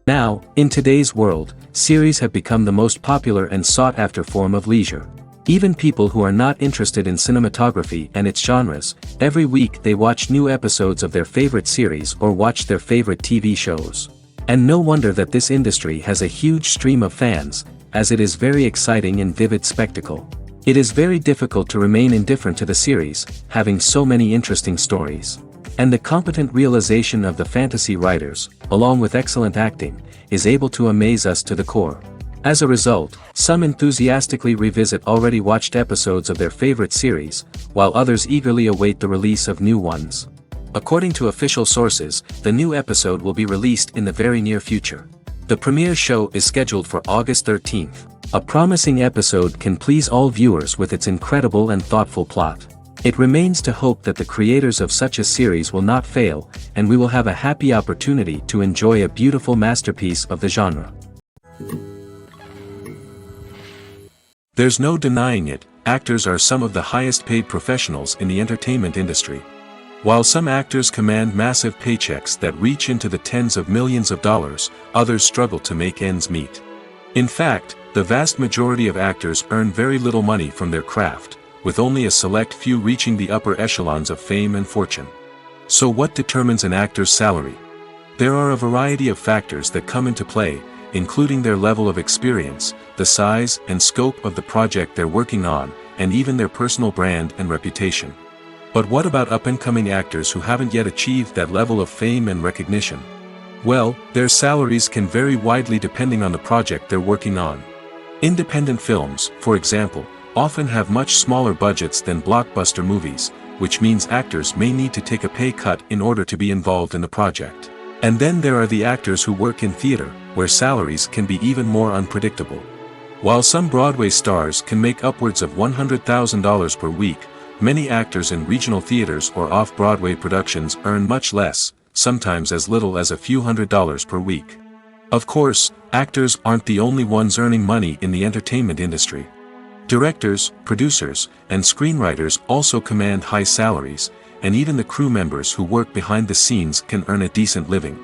Now, in today's world, series have become the most popular and sought-after form of leisure. Even people who are not interested in cinematography and its genres, every week they watch new episodes of their favorite series or watch their favorite TV shows. And no wonder that this industry has a huge stream of fans, as it is very exciting and vivid spectacle. It is very difficult to remain indifferent to the series, having so many interesting stories. And the competent realization of the fantasy writers, along with excellent acting, is able to amaze us to the core. As a result, some enthusiastically revisit already watched episodes of their favorite series, while others eagerly await the release of new ones. According to official sources, the new episode will be released in the very near future. The premiere show is scheduled for August 13th. A promising episode can please all viewers with its incredible and thoughtful plot. It remains to hope that the creators of such a series will not fail, and we will have a happy opportunity to enjoy a beautiful masterpiece of the genre. There's no denying it, actors are some of the highest paid professionals in the entertainment industry. While some actors command massive paychecks that reach into the tens of millions of dollars, others struggle to make ends meet. In fact, the vast majority of actors earn very little money from their craft, with only a select few reaching the upper echelons of fame and fortune. So what determines an actor's salary? There are a variety of factors that come into play, including their level of experience, the size and scope of the project they're working on, and even their personal brand and reputation. But what about up-and-coming actors who haven't yet achieved that level of fame and recognition? Well, their salaries can vary widely depending on the project they're working on. Independent films, for example, often have much smaller budgets than blockbuster movies, which means actors may need to take a pay cut in order to be involved in the project. And then there are the actors who work in theater, where salaries can be even more unpredictable. While some Broadway stars can make upwards of $100,000 per week, many actors in regional theaters or off-Broadway productions earn much less, sometimes as little as a few $100s per week. Of course, actors aren't the only ones earning money in the entertainment industry. Directors, producers, and screenwriters also command high salaries, and even the crew members who work behind the scenes can earn a decent living.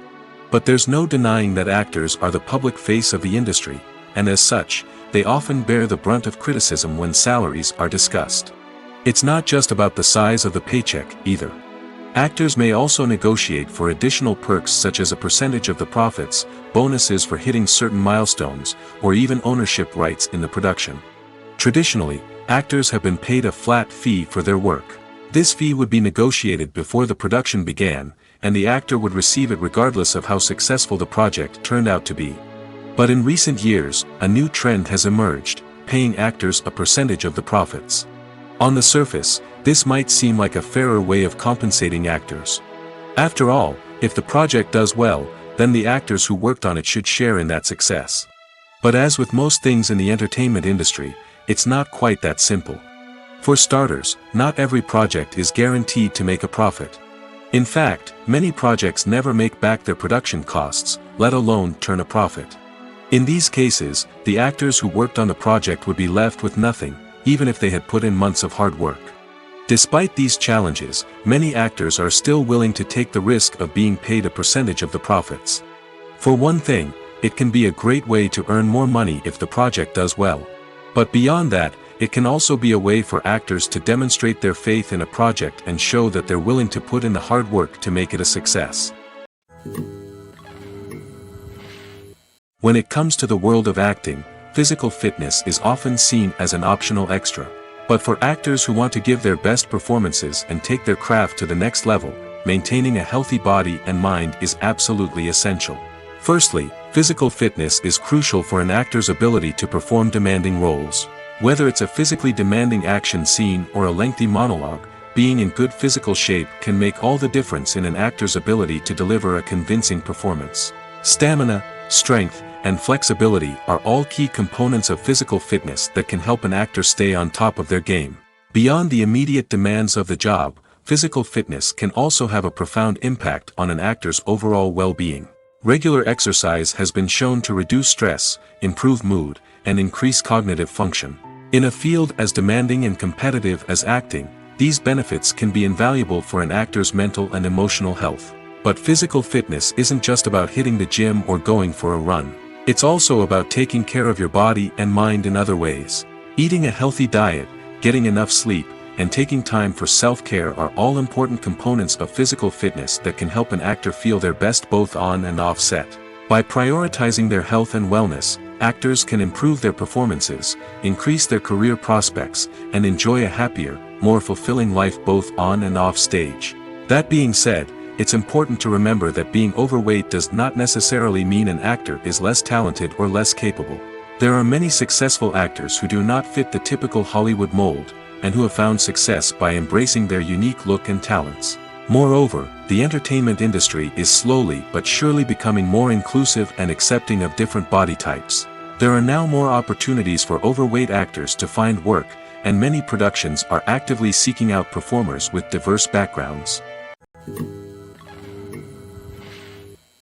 But there's no denying that actors are the public face of the industry, and as such, they often bear the brunt of criticism when salaries are discussed. It's not just about the size of the paycheck, either. Actors may also negotiate for additional perks such as a percentage of the profits, bonuses for hitting certain milestones, or even ownership rights in the production. Traditionally, actors have been paid a flat fee for their work. This fee would be negotiated before the production began, and the actor would receive it regardless of how successful the project turned out to be. But in recent years, a new trend has emerged, paying actors a percentage of the profits. On the surface, this might seem like a fairer way of compensating actors. After all, if the project does well, then the actors who worked on it should share in that success. But as with most things in the entertainment industry, it's not quite that simple. For starters, not every project is guaranteed to make a profit. In fact, many projects never make back their production costs, let alone turn a profit. In these cases, the actors who worked on the project would be left with nothing, even if they had put in months of hard work. Despite these challenges, many actors are still willing to take the risk of being paid a percentage of the profits. For one thing, it can be a great way to earn more money if the project does well. But beyond that, it can also be a way for actors to demonstrate their faith in a project and show that they're willing to put in the hard work to make it a success. When it comes to the world of acting, physical fitness is often seen as an optional extra. But for actors who want to give their best performances and take their craft to the next level, maintaining a healthy body and mind is absolutely essential. Firstly, physical fitness is crucial for an actor's ability to perform demanding roles. Whether it's a physically demanding action scene or a lengthy monologue, being in good physical shape can make all the difference in an actor's ability to deliver a convincing performance. Stamina, strength, and flexibility are all key components of physical fitness that can help an actor stay on top of their game. Beyond the immediate demands of the job, physical fitness can also have a profound impact on an actor's overall well-being. Regular exercise has been shown to reduce stress, improve mood, and increase cognitive function. In a field as demanding and competitive as acting, these benefits can be invaluable for an actor's mental and emotional health. But physical fitness isn't just about hitting the gym or going for a run. It's also about taking care of your body and mind in other ways. Eating a healthy diet, getting enough sleep, and taking time for self-care are all important components of physical fitness that can help an actor feel their best both on and off set. By prioritizing their health and wellness, actors can improve their performances, increase their career prospects, and enjoy a happier, more fulfilling life both on and off stage. That being said, it's important to remember that being overweight does not necessarily mean an actor is less talented or less capable. There are many successful actors who do not fit the typical Hollywood mold, and who have found success by embracing their unique look and talents. Moreover, the entertainment industry is slowly but surely becoming more inclusive and accepting of different body types. There are now more opportunities for overweight actors to find work, and many productions are actively seeking out performers with diverse backgrounds.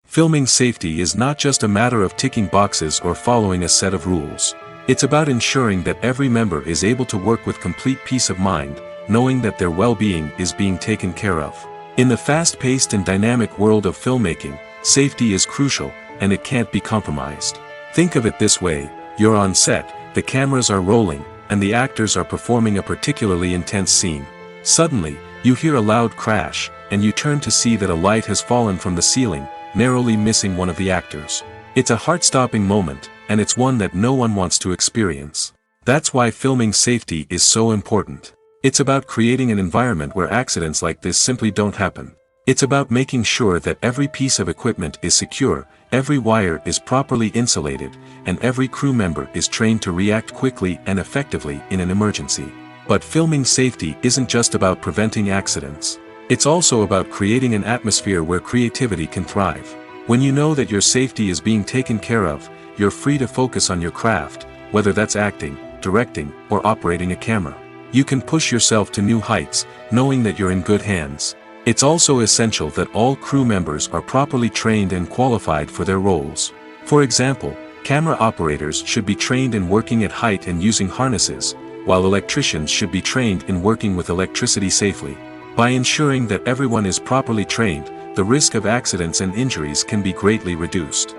Filming safety is not just a matter of ticking boxes or following a set of rules. It's about ensuring that every member is able to work with complete peace of mind, knowing that their well-being is being taken care of. In the fast-paced and dynamic world of filmmaking, safety is crucial, and it can't be compromised. Think of it this way: you're on set, the cameras are rolling, and the actors are performing a particularly intense scene. Suddenly, you hear a loud crash, and you turn to see that a light has fallen from the ceiling, narrowly missing one of the actors. It's a heart-stopping moment, and it's one that no one wants to experience. That's why filming safety is so important. It's about creating an environment where accidents like this simply don't happen. It's about making sure that every piece of equipment is secure, every wire is properly insulated, and every crew member is trained to react quickly and effectively in an emergency. But filming safety isn't just about preventing accidents. It's also about creating an atmosphere where creativity can thrive. When you know that your safety is being taken care of, you're free to focus on your craft, whether that's acting, directing, or operating a camera. You can push yourself to new heights, knowing that you're in good hands. It's also essential that all crew members are properly trained and qualified for their roles. For example, camera operators should be trained in working at height and using harnesses, while electricians should be trained in working with electricity safely. By ensuring that everyone is properly trained, the risk of accidents and injuries can be greatly reduced.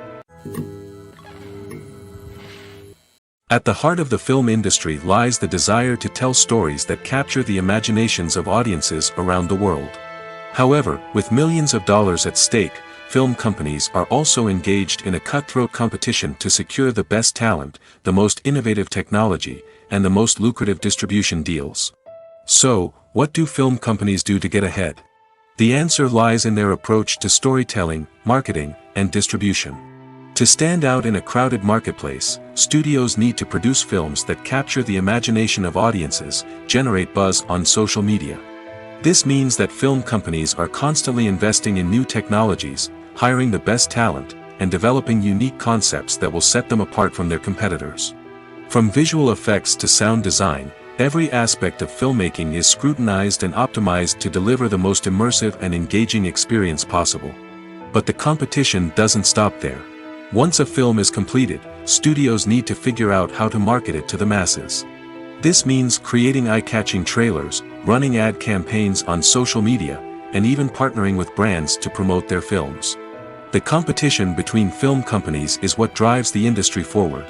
At the heart of the film industry lies the desire to tell stories that capture the imaginations of audiences around the world. However, with millions of dollars at stake, film companies are also engaged in a cutthroat competition to secure the best talent, the most innovative technology, and the most lucrative distribution deals. So, what do film companies do to get ahead? The answer lies in their approach to storytelling, marketing, and distribution. To stand out in a crowded marketplace, studios need to produce films that capture the imagination of audiences, generate buzz on social media. This means that film companies are constantly investing in new technologies, hiring the best talent, and developing unique concepts that will set them apart from their competitors. From visual effects to sound design, every aspect of filmmaking is scrutinized and optimized to deliver the most immersive and engaging experience possible. But the competition doesn't stop there. Once a film is completed, studios need to figure out how to market it to the masses. This means creating eye-catching trailers, running ad campaigns on social media, and even partnering with brands to promote their films. The competition between film companies is what drives the industry forward.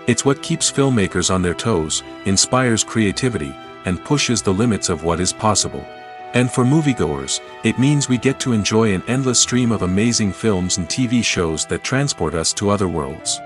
It's what keeps filmmakers on their toes, inspires creativity, and pushes the limits of what is possible. And for moviegoers, it means we get to enjoy an endless stream of amazing films and TV shows that transport us to other worlds.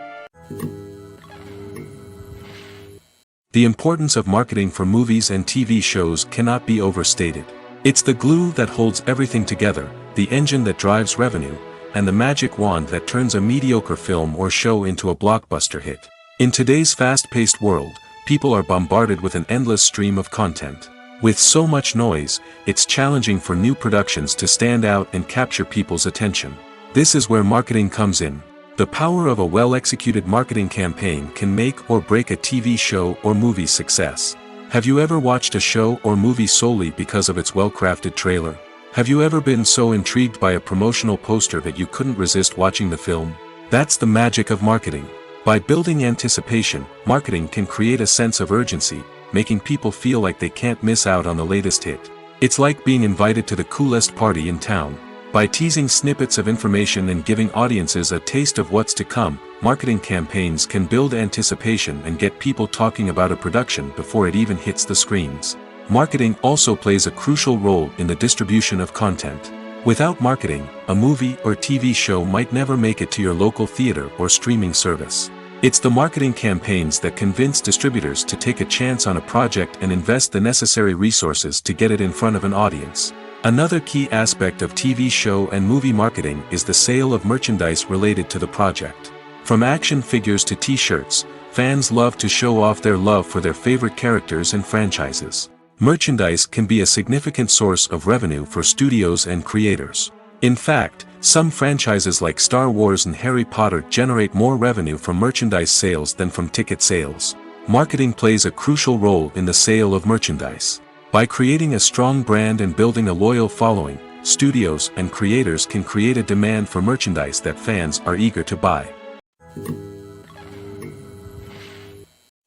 The importance of marketing for movies and TV shows cannot be overstated. It's the glue that holds everything together, the engine that drives revenue, and the magic wand that turns a mediocre film or show into a blockbuster hit. In today's fast-paced world, people are bombarded with an endless stream of content. With so much noise, it's challenging for new productions to stand out and capture people's attention. This is where marketing comes in. The power of a well-executed marketing campaign can make or break a TV show or movie's success. Have you ever watched a show or movie solely because of its well-crafted trailer? Have you ever been so intrigued by a promotional poster that you couldn't resist watching the film? That's the magic of marketing. By building anticipation, marketing can create a sense of urgency, making people feel like they can't miss out on the latest hit. It's like being invited to the coolest party in town. By teasing snippets of information and giving audiences a taste of what's to come, marketing campaigns can build anticipation and get people talking about a production before it even hits the screens. Marketing also plays a crucial role in the distribution of content. Without marketing, a movie or TV show might never make it to your local theater or streaming service. It's the marketing campaigns that convince distributors to take a chance on a project and invest the necessary resources to get it in front of an audience. Another key aspect of TV show and movie marketing is the sale of merchandise related to the project. From action figures to t-shirts, fans love to show off their love for their favorite characters and franchises. Merchandise can be a significant source of revenue for studios and creators. In fact, some franchises like Star Wars and Harry Potter generate more revenue from merchandise sales than from ticket sales. Marketing plays a crucial role in the sale of merchandise. By creating a strong brand and building a loyal following, studios and creators can create a demand for merchandise that fans are eager to buy.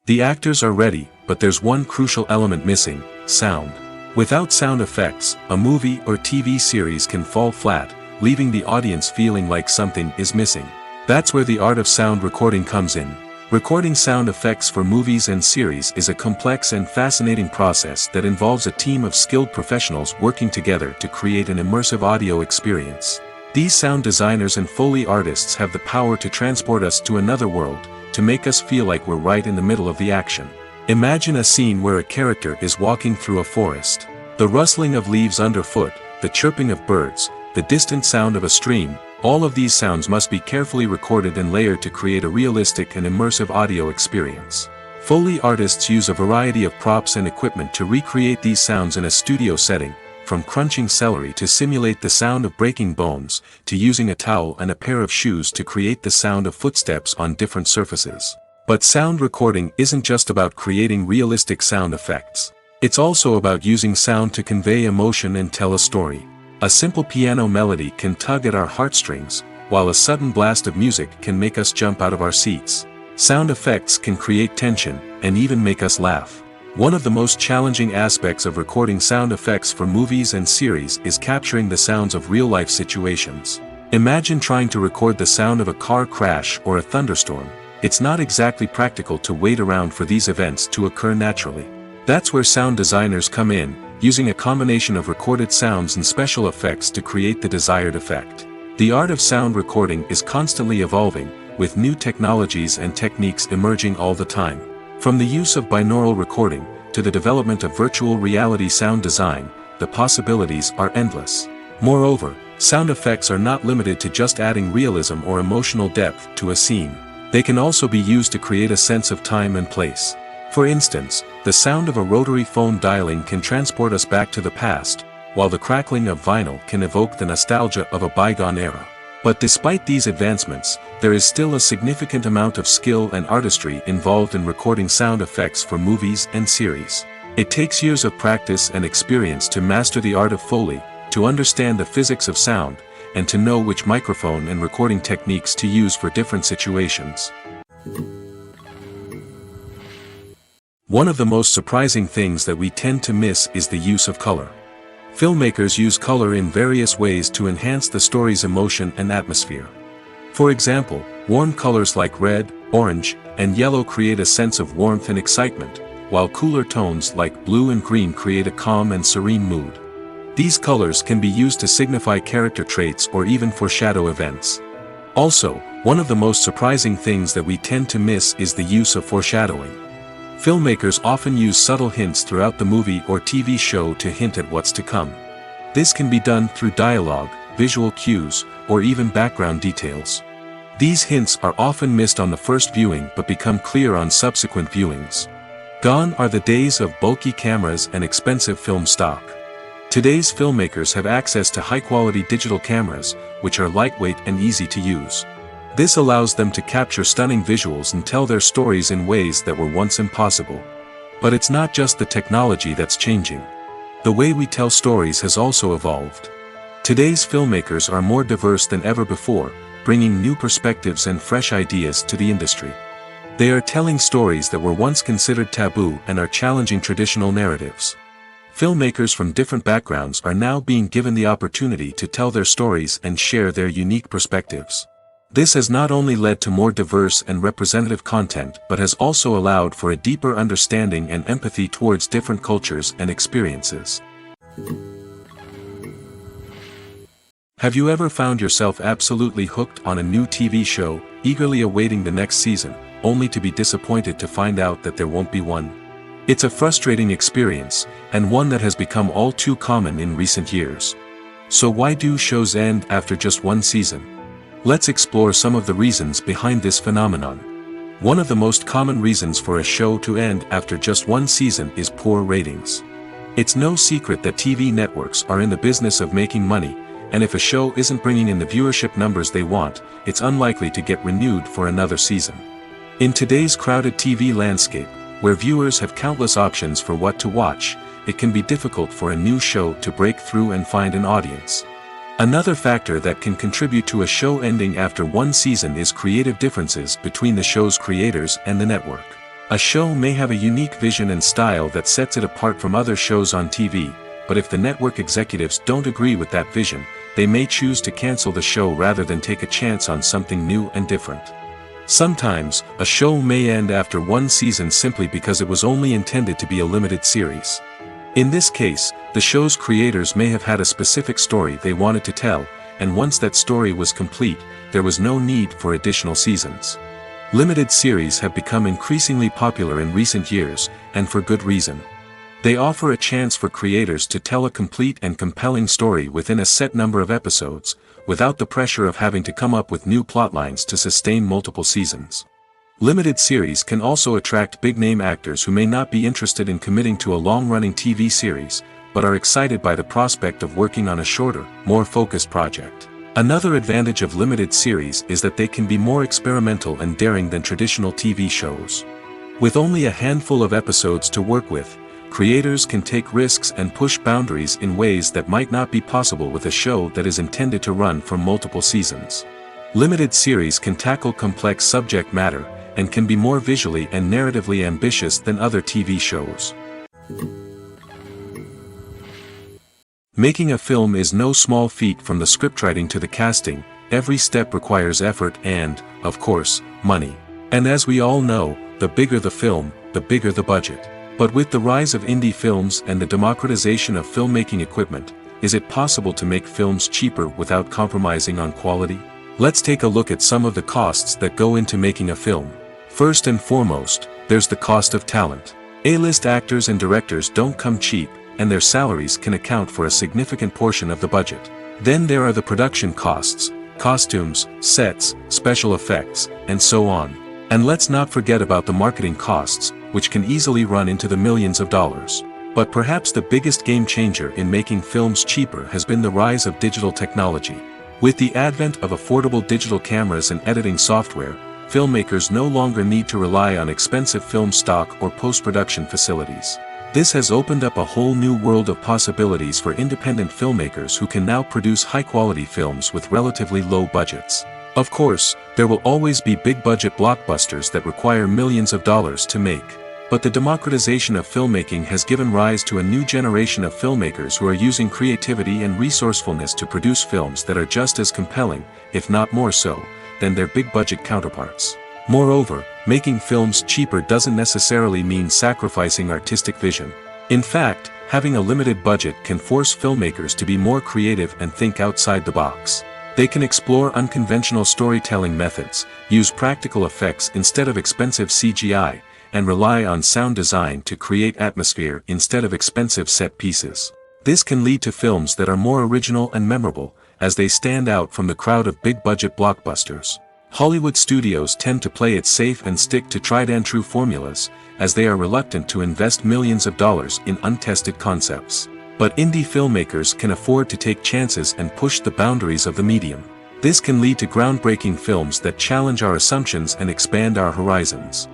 The actors are ready, but there's one crucial element missing: sound. Without sound effects, a movie or TV series can fall flat, leaving the audience feeling like something is missing. That's where the art of sound recording comes in. Recording sound effects for movies and series is a complex and fascinating process that involves a team of skilled professionals working together to create an immersive audio experience. These sound designers and Foley artists have the power to transport us to another world, to make us feel like we're right in the middle of the action. Imagine a scene where a character is walking through a forest. The rustling of leaves underfoot, the chirping of birds, the distant sound of a stream, all of these sounds must be carefully recorded and layered to create a realistic and immersive audio experience. Foley artists use a variety of props and equipment to recreate these sounds in a studio setting, from crunching celery to simulate the sound of breaking bones, to using a towel and a pair of shoes to create the sound of footsteps on different surfaces. But sound recording isn't just about creating realistic sound effects. It's also about using sound to convey emotion and tell a story. A simple piano melody can tug at our heartstrings, while a sudden blast of music can make us jump out of our seats. Sound effects can create tension, and even make us laugh. One of the most challenging aspects of recording sound effects for movies and series is capturing the sounds of real-life situations. Imagine trying to record the sound of a car crash or a thunderstorm. It's not exactly practical to wait around for these events to occur naturally. That's where sound designers come in, using a combination of recorded sounds and special effects to create the desired effect. The art of sound recording is constantly evolving, with new technologies and techniques emerging all the time. From the use of binaural recording, to the development of virtual reality sound design, the possibilities are endless. Moreover, sound effects are not limited to just adding realism or emotional depth to a scene. They can also be used to create a sense of time and place. For instance, the sound of a rotary phone dialing can transport us back to the past, while the crackling of vinyl can evoke the nostalgia of a bygone era. But despite these advancements, there is still a significant amount of skill and artistry involved in recording sound effects for movies and series. It takes years of practice and experience to master the art of Foley, to understand the physics of sound, and to know which microphone and recording techniques to use for different situations. One of the most surprising things that we tend to miss is the use of color. Filmmakers use color in various ways to enhance the story's emotion and atmosphere. For example, warm colors like red, orange, and yellow create a sense of warmth and excitement, while cooler tones like blue and green create a calm and serene mood. These colors can be used to signify character traits or even foreshadow events. Also, one of the most surprising things that we tend to miss is the use of foreshadowing. Filmmakers often use subtle hints throughout the movie or TV show to hint at what's to come. This can be done through dialogue, visual cues, or even background details. These hints are often missed on the first viewing but become clear on subsequent viewings. Gone are the days of bulky cameras and expensive film stock. Today's filmmakers have access to high-quality digital cameras, which are lightweight and easy to use. This allows them to capture stunning visuals and tell their stories in ways that were once impossible. But it's not just the technology that's changing. The way we tell stories has also evolved. Today's filmmakers are more diverse than ever before, bringing new perspectives and fresh ideas to the industry. They are telling stories that were once considered taboo and are challenging traditional narratives. Filmmakers from different backgrounds are now being given the opportunity to tell their stories and share their unique perspectives. This has not only led to more diverse and representative content but has also allowed for a deeper understanding and empathy towards different cultures and experiences. Have you ever found yourself absolutely hooked on a new TV show, eagerly awaiting the next season, only to be disappointed to find out that there won't be one? It's a frustrating experience, and one that has become all too common in recent years. So why do shows end after just one season? Let's explore some of the reasons behind this phenomenon. One of the most common reasons for a show to end after just one season is poor ratings. It's no secret that TV networks are in the business of making money, and if a show isn't bringing in the viewership numbers they want, it's unlikely to get renewed for another season. In today's crowded TV landscape, where viewers have countless options for what to watch, it can be difficult for a new show to break through and find an audience. Another factor that can contribute to a show ending after one season is creative differences between the show's creators and the network. A show may have a unique vision and style that sets it apart from other shows on TV, but if the network executives don't agree with that vision, they may choose to cancel the show rather than take a chance on something new and different. Sometimes, a show may end after one season simply because it was only intended to be a limited series. In this case, the show's creators may have had a specific story they wanted to tell, and once that story was complete, there was no need for additional seasons. Limited series have become increasingly popular in recent years, and for good reason. They offer a chance for creators to tell a complete and compelling story within a set number of episodes, without the pressure of having to come up with new plotlines to sustain multiple seasons. Limited series can also attract big-name actors who may not be interested in committing to a long-running TV series, but are excited by the prospect of working on a shorter, more focused project. Another advantage of limited series is that they can be more experimental and daring than traditional TV shows. With only a handful of episodes to work with, creators can take risks and push boundaries in ways that might not be possible with a show that is intended to run for multiple seasons. Limited series can tackle complex subject matter, and can be more visually and narratively ambitious than other TV shows. Making a film is no small feat. From the scriptwriting to the casting, every step requires effort and, of course, money. And as we all know, the bigger the film, the bigger the budget. But with the rise of indie films and the democratization of filmmaking equipment, is it possible to make films cheaper without compromising on quality? Let's take a look at some of the costs that go into making a film. First and foremost, there's the cost of talent. A-list actors and directors don't come cheap, and their salaries can account for a significant portion of the budget. Then there are the production costs, costumes, sets, special effects, and so on. And let's not forget about the marketing costs, which can easily run into the millions of dollars. But perhaps the biggest game changer in making films cheaper has been the rise of digital technology. With the advent of affordable digital cameras and editing software, filmmakers no longer need to rely on expensive film stock or post-production facilities. This has opened up a whole new world of possibilities for independent filmmakers who can now produce high-quality films with relatively low budgets. Of course, there will always be big-budget blockbusters that require millions of dollars to make. But the democratization of filmmaking has given rise to a new generation of filmmakers who are using creativity and resourcefulness to produce films that are just as compelling, if not more so, than their big-budget counterparts. Moreover, making films cheaper doesn't necessarily mean sacrificing artistic vision. In fact, having a limited budget can force filmmakers to be more creative and think outside the box. They can explore unconventional storytelling methods, use practical effects instead of expensive CGI, and rely on sound design to create atmosphere instead of expensive set pieces. This can lead to films that are more original and memorable, as they stand out from the crowd of big-budget blockbusters. Hollywood studios tend to play it safe and stick to tried-and-true formulas, as they are reluctant to invest millions of dollars in untested concepts. But indie filmmakers can afford to take chances and push the boundaries of the medium. This can lead to groundbreaking films that challenge our assumptions and expand our horizons.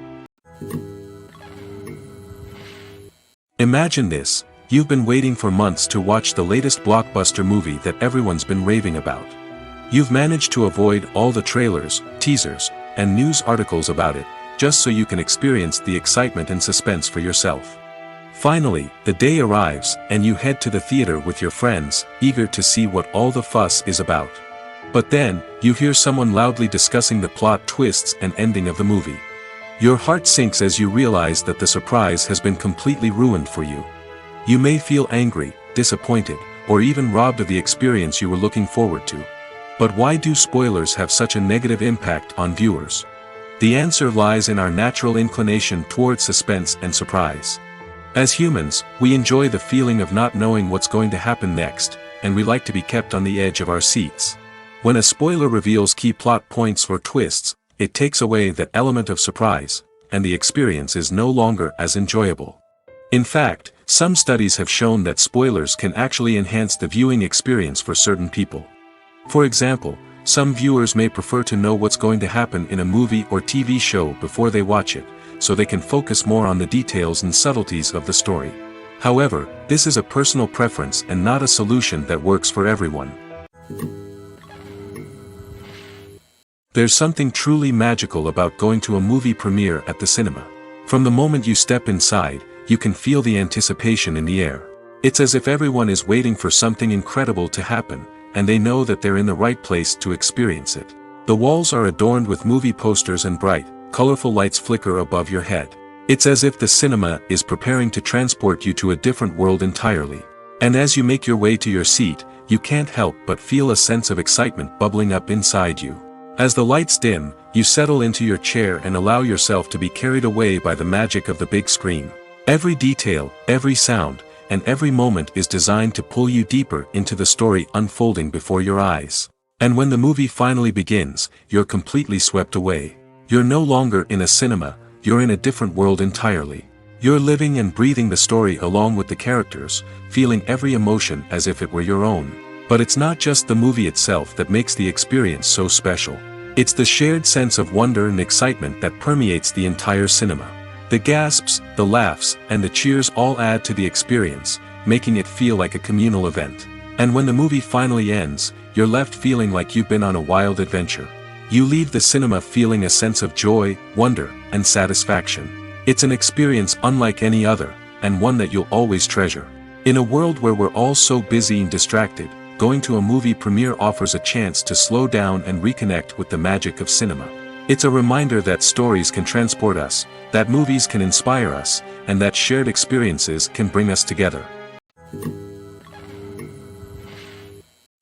Imagine this. You've been waiting for months to watch the latest blockbuster movie that everyone's been raving about. You've managed to avoid all the trailers, teasers, and news articles about it, just so you can experience the excitement and suspense for yourself. Finally, the day arrives, and you head to the theater with your friends, eager to see what all the fuss is about. But then, you hear someone loudly discussing the plot twists and ending of the movie. Your heart sinks as you realize that the surprise has been completely ruined for you. You may feel angry, disappointed, or even robbed of the experience you were looking forward to. But why do spoilers have such a negative impact on viewers? The answer lies in our natural inclination towards suspense and surprise. As humans, we enjoy the feeling of not knowing what's going to happen next, and we like to be kept on the edge of our seats. When a spoiler reveals key plot points or twists, it takes away that element of surprise, and the experience is no longer as enjoyable. In fact, some studies have shown that spoilers can actually enhance the viewing experience for certain people. For example, some viewers may prefer to know what's going to happen in a movie or TV show before they watch it, so they can focus more on the details and subtleties of the story. However, this is a personal preference and not a solution that works for everyone. There's something truly magical about going to a movie premiere at the cinema. From the moment you step inside, you can feel the anticipation in the air. It's as if everyone is waiting for something incredible to happen, and they know that they're in the right place to experience it. The walls are adorned with movie posters and bright, colorful lights flicker above your head. It's as if the cinema is preparing to transport you to a different world entirely. And as you make your way to your seat, you can't help but feel a sense of excitement bubbling up inside you. As the lights dim, you settle into your chair and allow yourself to be carried away by the magic of the big screen. Every detail, every sound, and every moment is designed to pull you deeper into the story unfolding before your eyes. And when the movie finally begins, you're completely swept away. You're no longer in a cinema, you're in a different world entirely. You're living and breathing the story along with the characters, feeling every emotion as if it were your own. But it's not just the movie itself that makes the experience so special. It's the shared sense of wonder and excitement that permeates the entire cinema. The gasps, the laughs, and the cheers all add to the experience, making it feel like a communal event. And when the movie finally ends, you're left feeling like you've been on a wild adventure. You leave the cinema feeling a sense of joy, wonder, and satisfaction. It's an experience unlike any other, and one that you'll always treasure. In a world where we're all so busy and distracted, going to a movie premiere offers a chance to slow down and reconnect with the magic of cinema. It's a reminder that stories can transport us, that movies can inspire us, and that shared experiences can bring us together.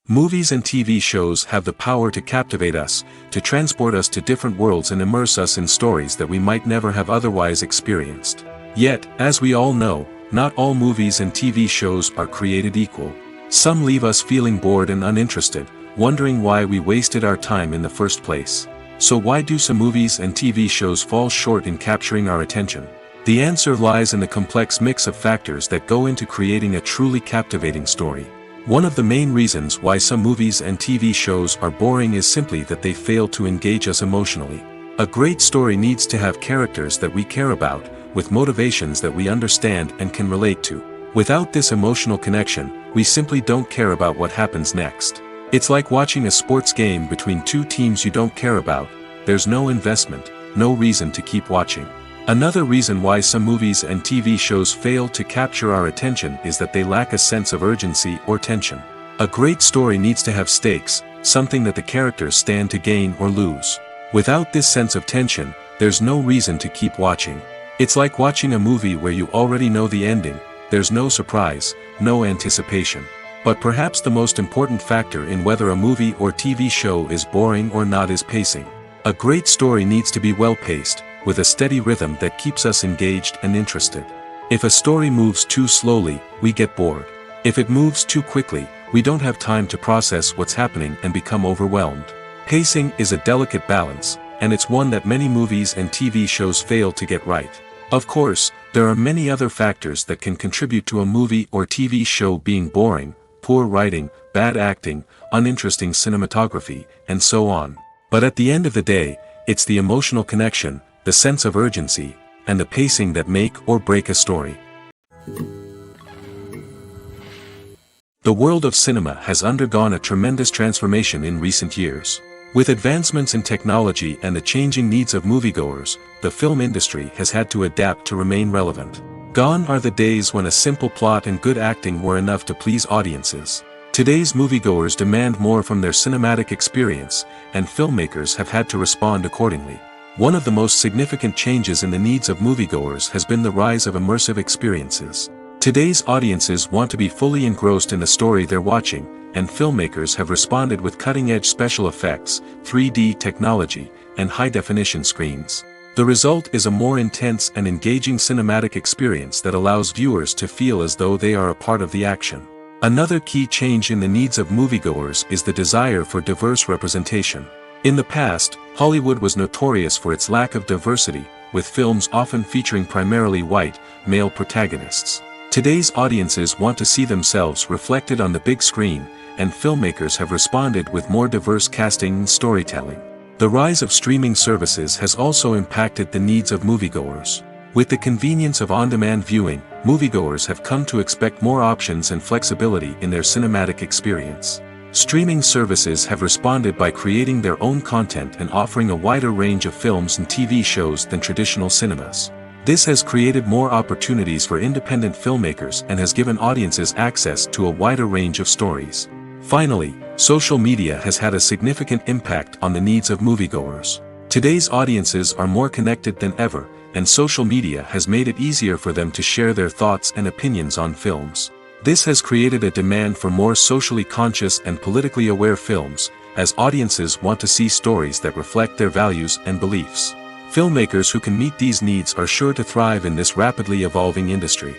Movies and TV shows have the power to captivate us, to transport us to different worlds and immerse us in stories that we might never have otherwise experienced. Yet, as we all know, not all movies and TV shows are created equal. Some leave us feeling bored and uninterested, wondering why we wasted our time in the first place. So why do some movies and TV shows fall short in capturing our attention? The answer lies in the complex mix of factors that go into creating a truly captivating story. One of the main reasons why some movies and TV shows are boring is simply that they fail to engage us emotionally. A great story needs to have characters that we care about, with motivations that we understand and can relate to. Without this emotional connection, we simply don't care about what happens next. It's like watching a sports game between two teams you don't care about. There's no investment, no reason to keep watching. Another reason why some movies and TV shows fail to capture our attention is that they lack a sense of urgency or tension. A great story needs to have stakes, something that the characters stand to gain or lose. Without this sense of tension, there's no reason to keep watching. It's like watching a movie where you already know the ending. There's no surprise, no anticipation. But perhaps the most important factor in whether a movie or TV show is boring or not is pacing. A great story needs to be well-paced, with a steady rhythm that keeps us engaged and interested. If a story moves too slowly, we get bored. If it moves too quickly, we don't have time to process what's happening and become overwhelmed. Pacing is a delicate balance, and it's one that many movies and TV shows fail to get right. Of course, there are many other factors that can contribute to a movie or TV show being boring: poor writing, bad acting, uninteresting cinematography, and so on. But at the end of the day, it's the emotional connection, the sense of urgency, and the pacing that make or break a story. The world of cinema has undergone a tremendous transformation in recent years. With advancements in technology and the changing needs of moviegoers, the film industry has had to adapt to remain relevant. Gone are the days when a simple plot and good acting were enough to please audiences. Today's moviegoers demand more from their cinematic experience, and filmmakers have had to respond accordingly. One of the most significant changes in the needs of moviegoers has been the rise of immersive experiences. Today's audiences want to be fully engrossed in the story they're watching, and filmmakers have responded with cutting-edge special effects, 3D technology, and high-definition screens. The result is a more intense and engaging cinematic experience that allows viewers to feel as though they are a part of the action. Another key change in the needs of moviegoers is the desire for diverse representation. In the past, Hollywood was notorious for its lack of diversity, with films often featuring primarily white, male protagonists. Today's audiences want to see themselves reflected on the big screen, and filmmakers have responded with more diverse casting and storytelling. The rise of streaming services has also impacted the needs of moviegoers. With the convenience of on-demand viewing, moviegoers have come to expect more options and flexibility in their cinematic experience. Streaming services have responded by creating their own content and offering a wider range of films and TV shows than traditional cinemas. This has created more opportunities for independent filmmakers and has given audiences access to a wider range of stories. Finally, social media has had a significant impact on the needs of moviegoers. Today's audiences are more connected than ever, and social media has made it easier for them to share their thoughts and opinions on films. This has created a demand for more socially conscious and politically aware films, as audiences want to see stories that reflect their values and beliefs. Filmmakers who can meet these needs are sure to thrive in this rapidly evolving industry.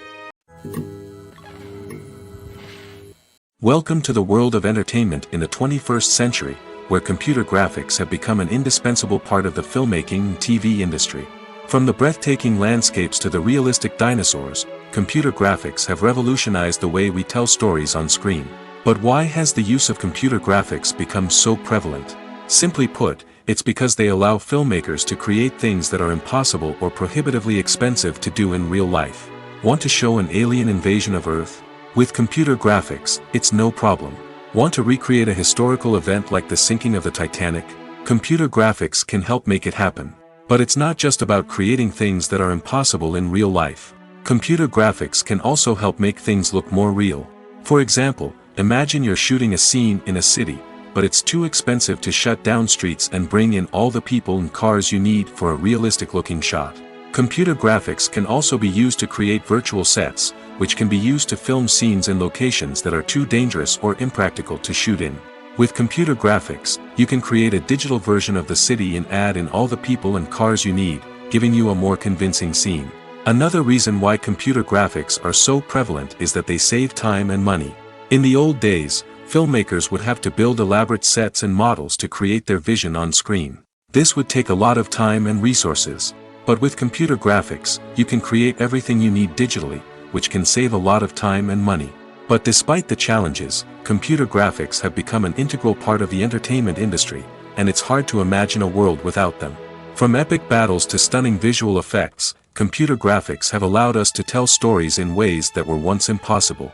Welcome to the world of entertainment in the 21st century, where computer graphics have become an indispensable part of the filmmaking and TV industry. From the breathtaking landscapes to the realistic dinosaurs, computer graphics have revolutionized the way we tell stories on screen. But why has the use of computer graphics become so prevalent? Simply put, it's because they allow filmmakers to create things that are impossible or prohibitively expensive to do in real life. Want to show an alien invasion of Earth? With computer graphics, it's no problem. Want to recreate a historical event like the sinking of the Titanic? Computer graphics can help make it happen. But it's not just about creating things that are impossible in real life. Computer graphics can also help make things look more real. For example, imagine you're shooting a scene in a city, but it's too expensive to shut down streets and bring in all the people and cars you need for a realistic-looking shot. Computer graphics can also be used to create virtual sets, which can be used to film scenes in locations that are too dangerous or impractical to shoot in. With computer graphics, you can create a digital version of the city and add in all the people and cars you need, giving you a more convincing scene. Another reason why computer graphics are so prevalent is that they save time and money. In the old days, filmmakers would have to build elaborate sets and models to create their vision on screen. This would take a lot of time and resources. But with computer graphics, you can create everything you need digitally, which can save a lot of time and money. But despite the challenges, computer graphics have become an integral part of the entertainment industry, and it's hard to imagine a world without them. From epic battles to stunning visual effects, computer graphics have allowed us to tell stories in ways that were once impossible.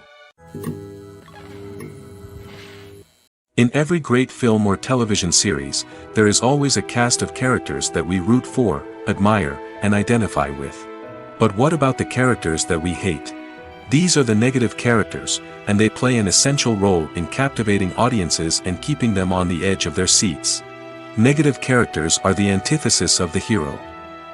In every great film or television series, there is always a cast of characters that we root for, admire, and identify with. But what about the characters that we hate? These are the negative characters, and they play an essential role in captivating audiences and keeping them on the edge of their seats. Negative characters are the antithesis of the hero.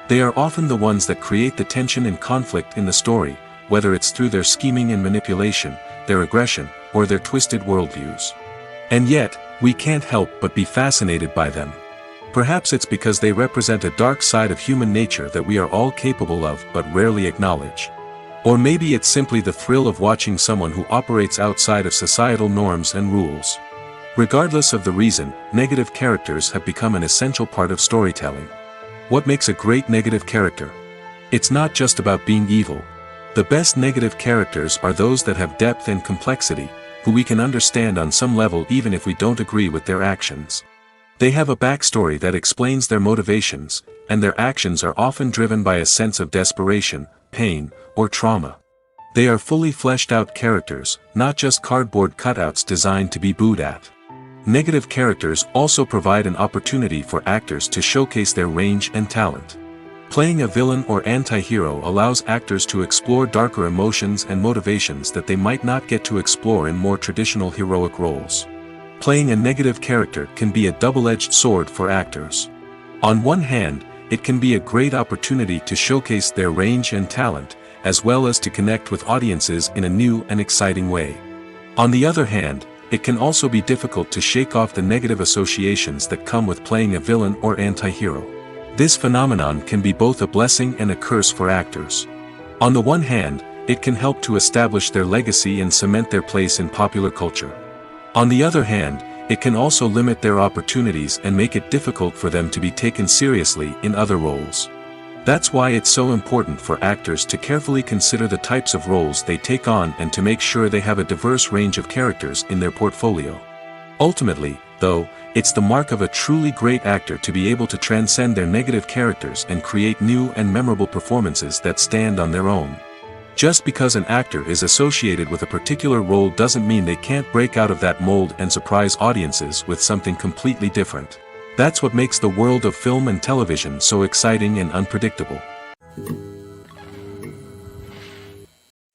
They are often the ones that create the tension and conflict in the story, whether it's through their scheming and manipulation, their aggression, or their twisted worldviews. And yet, we can't help but be fascinated by them. Perhaps it's because they represent a dark side of human nature that we are all capable of but rarely acknowledge. Or maybe it's simply the thrill of watching someone who operates outside of societal norms and rules. Regardless of the reason, negative characters have become an essential part of storytelling. What makes a great negative character? It's not just about being evil. The best negative characters are those that have depth and complexity, who we can understand on some level even if we don't agree with their actions. They have a backstory that explains their motivations, and their actions are often driven by a sense of desperation, pain, or trauma. They are fully fleshed out characters, not just cardboard cutouts designed to be booed at. Negative characters also provide an opportunity for actors to showcase their range and talent. Playing a villain or anti-hero allows actors to explore darker emotions and motivations that they might not get to explore in more traditional heroic roles. Playing a negative character can be a double-edged sword for actors. On one hand, it can be a great opportunity to showcase their range and talent, as well as to connect with audiences in a new and exciting way. On the other hand, it can also be difficult to shake off the negative associations that come with playing a villain or anti-hero. This phenomenon can be both a blessing and a curse for actors. On the one hand, it can help to establish their legacy and cement their place in popular culture. On the other hand, it can also limit their opportunities and make it difficult for them to be taken seriously in other roles. That's why it's so important for actors to carefully consider the types of roles they take on and to make sure they have a diverse range of characters in their portfolio. Ultimately, though, it's the mark of a truly great actor to be able to transcend their negative characters and create new and memorable performances that stand on their own. Just because an actor is associated with a particular role doesn't mean they can't break out of that mold and surprise audiences with something completely different. That's what makes the world of film and television so exciting and unpredictable.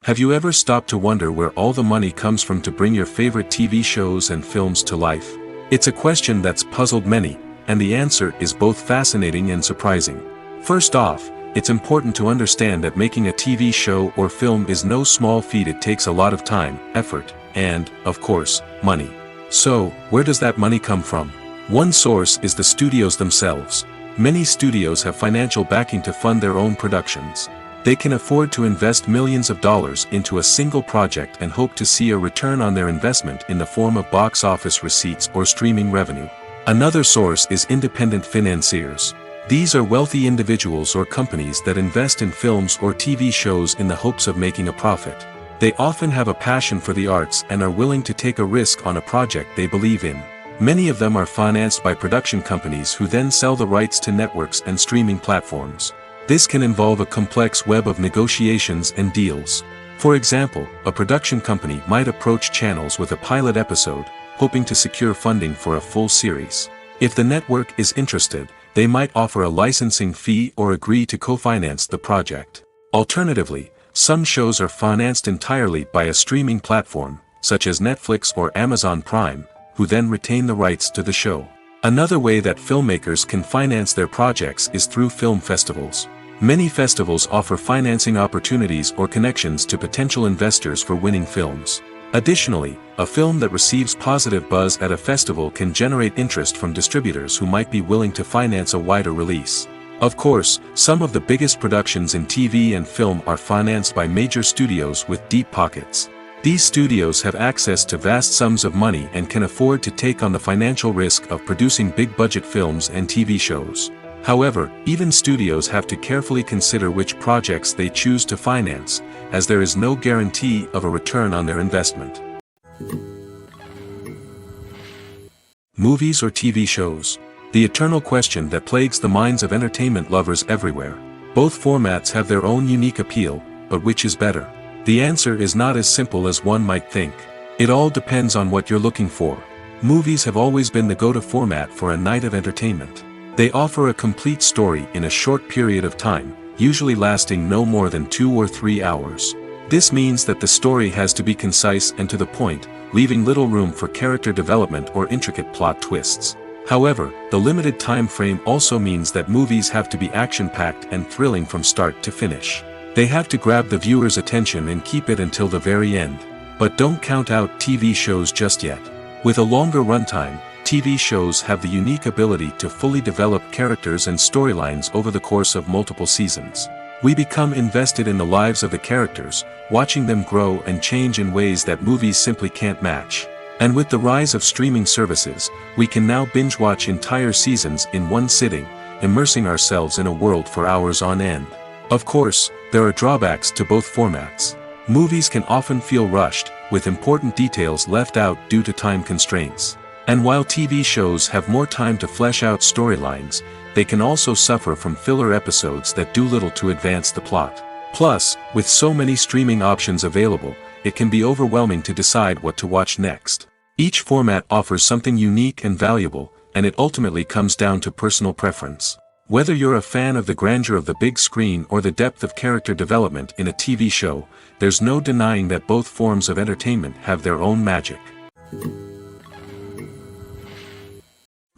Have you ever stopped to wonder where all the money comes from to bring your favorite TV shows and films to life? It's a question that's puzzled many, and the answer is both fascinating and surprising. First off, it's important to understand that making a TV show or film is no small feat. It takes a lot of time, effort, and, of course, money. So, where does that money come from? One source is the studios themselves. Many studios have financial backing to fund their own productions. They can afford to invest millions of dollars into a single project and hope to see a return on their investment in the form of box office receipts or streaming revenue. Another source is independent financiers. These are wealthy individuals or companies that invest in films or TV shows in the hopes of making a profit. They often have a passion for the arts and are willing to take a risk on a project they believe in. Many of them are financed by production companies who then sell the rights to networks and streaming platforms. This can involve a complex web of negotiations and deals. For example, a production company might approach channels with a pilot episode, hoping to secure funding for a full series. If the network is interested, they might offer a licensing fee or agree to co-finance the project. Alternatively, some shows are financed entirely by a streaming platform, such as Netflix or Amazon Prime, who then retain the rights to the show. Another way that filmmakers can finance their projects is through film festivals. Many festivals offer financing opportunities or connections to potential investors for winning films. Additionally, a film that receives positive buzz at a festival can generate interest from distributors who might be willing to finance a wider release. Of course, some of the biggest productions in TV and film are financed by major studios with deep pockets. These studios have access to vast sums of money and can afford to take on the financial risk of producing big-budget films and TV shows. However, even studios have to carefully consider which projects they choose to finance, as there is no guarantee of a return on their investment. Movies or TV shows? The eternal question that plagues the minds of entertainment lovers everywhere. Both formats have their own unique appeal, but which is better? The answer is not as simple as one might think. It all depends on what you're looking for. Movies have always been the go-to format for a night of entertainment. They offer a complete story in a short period of time, usually lasting no more than 2 or 3 hours. This means that the story has to be concise and to the point, leaving little room for character development or intricate plot twists. However, the limited time frame also means that movies have to be action-packed and thrilling from start to finish. They have to grab the viewer's attention and keep it until the very end. But don't count out TV shows just yet. With a longer runtime, TV shows have the unique ability to fully develop characters and storylines over the course of multiple seasons. We become invested in the lives of the characters, watching them grow and change in ways that movies simply can't match. And with the rise of streaming services, we can now binge-watch entire seasons in one sitting, immersing ourselves in a world for hours on end. Of course, there are drawbacks to both formats. Movies can often feel rushed, with important details left out due to time constraints. And while TV shows have more time to flesh out storylines, they can also suffer from filler episodes that do little to advance the plot. Plus, with so many streaming options available, it can be overwhelming to decide what to watch next. Each format offers something unique and valuable, and it ultimately comes down to personal preference. Whether you're a fan of the grandeur of the big screen or the depth of character development in a TV show, there's no denying that both forms of entertainment have their own magic.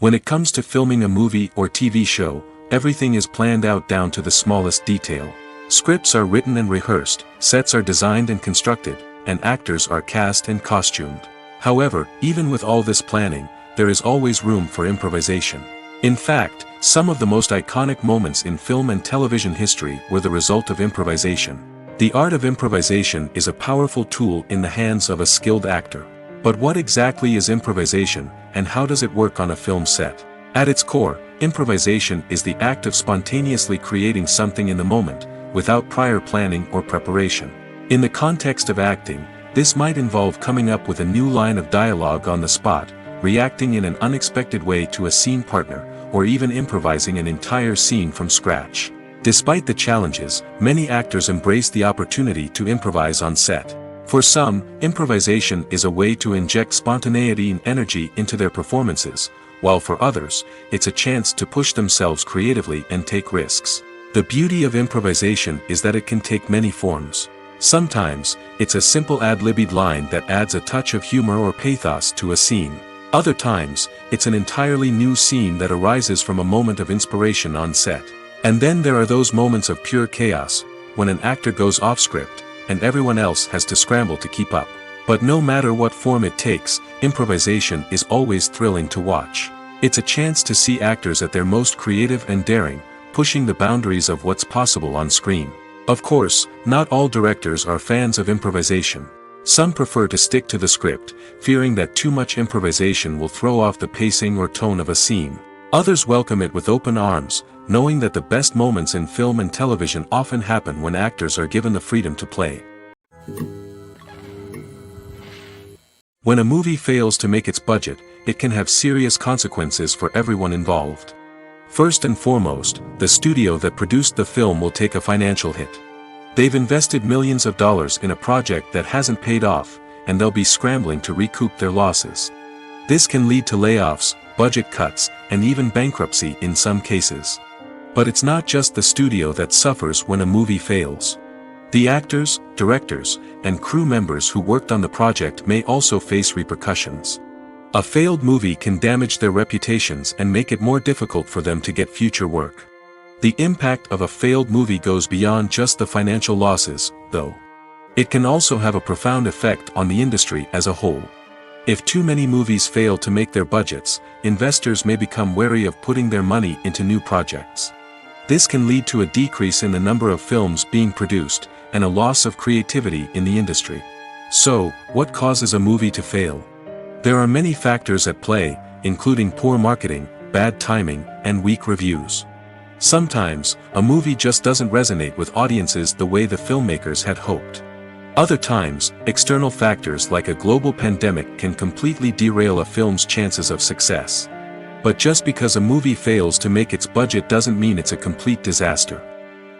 When it comes to filming a movie or TV show, everything is planned out down to the smallest detail. Scripts are written and rehearsed, sets are designed and constructed, and actors are cast and costumed. However, even with all this planning, there is always room for improvisation. In fact, some of the most iconic moments in film and television history were the result of improvisation. The art of improvisation is a powerful tool in the hands of a skilled actor. But what exactly is improvisation, and how does it work on a film set? At its core, improvisation is the act of spontaneously creating something in the moment, without prior planning or preparation. In the context of acting, this might involve coming up with a new line of dialogue on the spot, reacting in an unexpected way to a scene partner, or even improvising an entire scene from scratch. Despite the challenges, many actors embrace the opportunity to improvise on set. For some, improvisation is a way to inject spontaneity and energy into their performances, while for others, it's a chance to push themselves creatively and take risks. The beauty of improvisation is that it can take many forms. Sometimes, it's a simple ad-libbed line that adds a touch of humor or pathos to a scene. Other times, it's an entirely new scene that arises from a moment of inspiration on set. And then there are those moments of pure chaos, when an actor goes off script, and everyone else has to scramble to keep up. But no matter what form it takes, improvisation is always thrilling to watch. It's a chance to see actors at their most creative and daring, pushing the boundaries of what's possible on screen. Of course, not all directors are fans of improvisation. Some prefer to stick to the script, fearing that too much improvisation will throw off the pacing or tone of a scene. Others welcome it with open arms, knowing that the best moments in film and television often happen when actors are given the freedom to play. When a movie fails to make its budget, it can have serious consequences for everyone involved. First and foremost, the studio that produced the film will take a financial hit. They've invested millions of dollars in a project that hasn't paid off, and they'll be scrambling to recoup their losses. This can lead to layoffs, budget cuts, and even bankruptcy in some cases. But it's not just the studio that suffers when a movie fails. The actors, directors, and crew members who worked on the project may also face repercussions. A failed movie can damage their reputations and make it more difficult for them to get future work. The impact of a failed movie goes beyond just the financial losses, though. It can also have a profound effect on the industry as a whole. If too many movies fail to make their budgets, investors may become wary of putting their money into new projects. This can lead to a decrease in the number of films being produced, and a loss of creativity in the industry. So, what causes a movie to fail? There are many factors at play, including poor marketing, bad timing, and weak reviews. Sometimes, a movie just doesn't resonate with audiences the way the filmmakers had hoped. Other times, external factors like a global pandemic can completely derail a film's chances of success. But just because a movie fails to make its budget doesn't mean it's a complete disaster.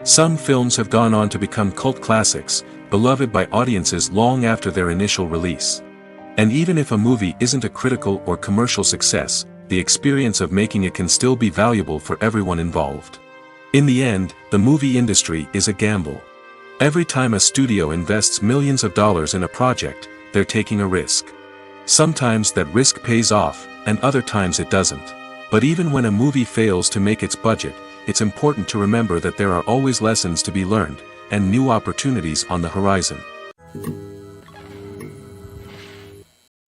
Some films have gone on to become cult classics, beloved by audiences long after their initial release. And even if a movie isn't a critical or commercial success, the experience of making it can still be valuable for everyone involved. In the end, the movie industry is a gamble. Every time a studio invests millions of dollars in a project, they're taking a risk. Sometimes that risk pays off, and other times it doesn't. But even when a movie fails to make its budget, it's important to remember that there are always lessons to be learned, and new opportunities on the horizon.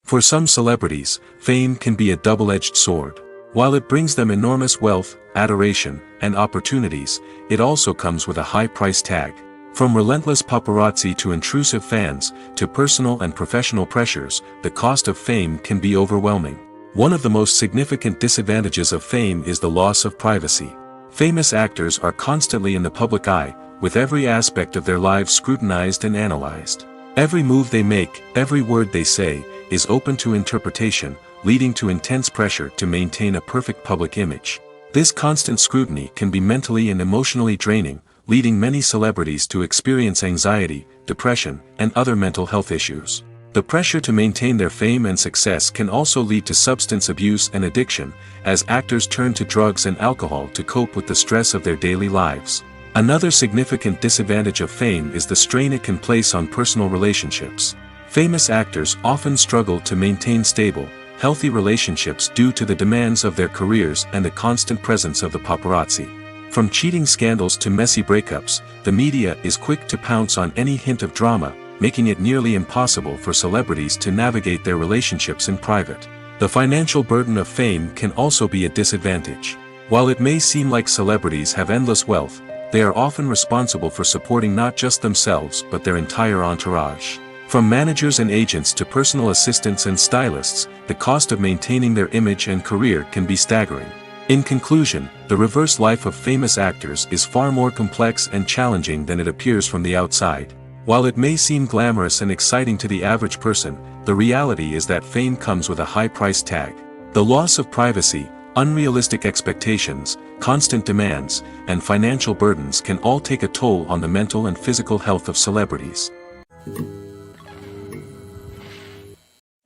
For some celebrities, fame can be a double-edged sword. While it brings them enormous wealth, adoration, and opportunities, it also comes with a high price tag. From relentless paparazzi to intrusive fans, to personal and professional pressures, the cost of fame can be overwhelming. One of the most significant disadvantages of fame is the loss of privacy. Famous actors are constantly in the public eye, with every aspect of their lives scrutinized and analyzed. Every move they make, every word they say, is open to interpretation, leading to intense pressure to maintain a perfect public image. This constant scrutiny can be mentally and emotionally draining, leading many celebrities to experience anxiety, depression, and other mental health issues. The pressure to maintain their fame and success can also lead to substance abuse and addiction, as actors turn to drugs and alcohol to cope with the stress of their daily lives. Another significant disadvantage of fame is the strain it can place on personal relationships. Famous actors often struggle to maintain stable, healthy relationships due to the demands of their careers and the constant presence of the paparazzi. From cheating scandals to messy breakups, the media is quick to pounce on any hint of drama, making it nearly impossible for celebrities to navigate their relationships in private. The financial burden of fame can also be a disadvantage. While it may seem like celebrities have endless wealth, they are often responsible for supporting not just themselves but their entire entourage. From managers and agents to personal assistants and stylists, the cost of maintaining their image and career can be staggering. In conclusion, the reverse life of famous actors is far more complex and challenging than it appears from the outside. While it may seem glamorous and exciting to the average person, the reality is that fame comes with a high price tag. The loss of privacy, unrealistic expectations, constant demands, and financial burdens can all take a toll on the mental and physical health of celebrities.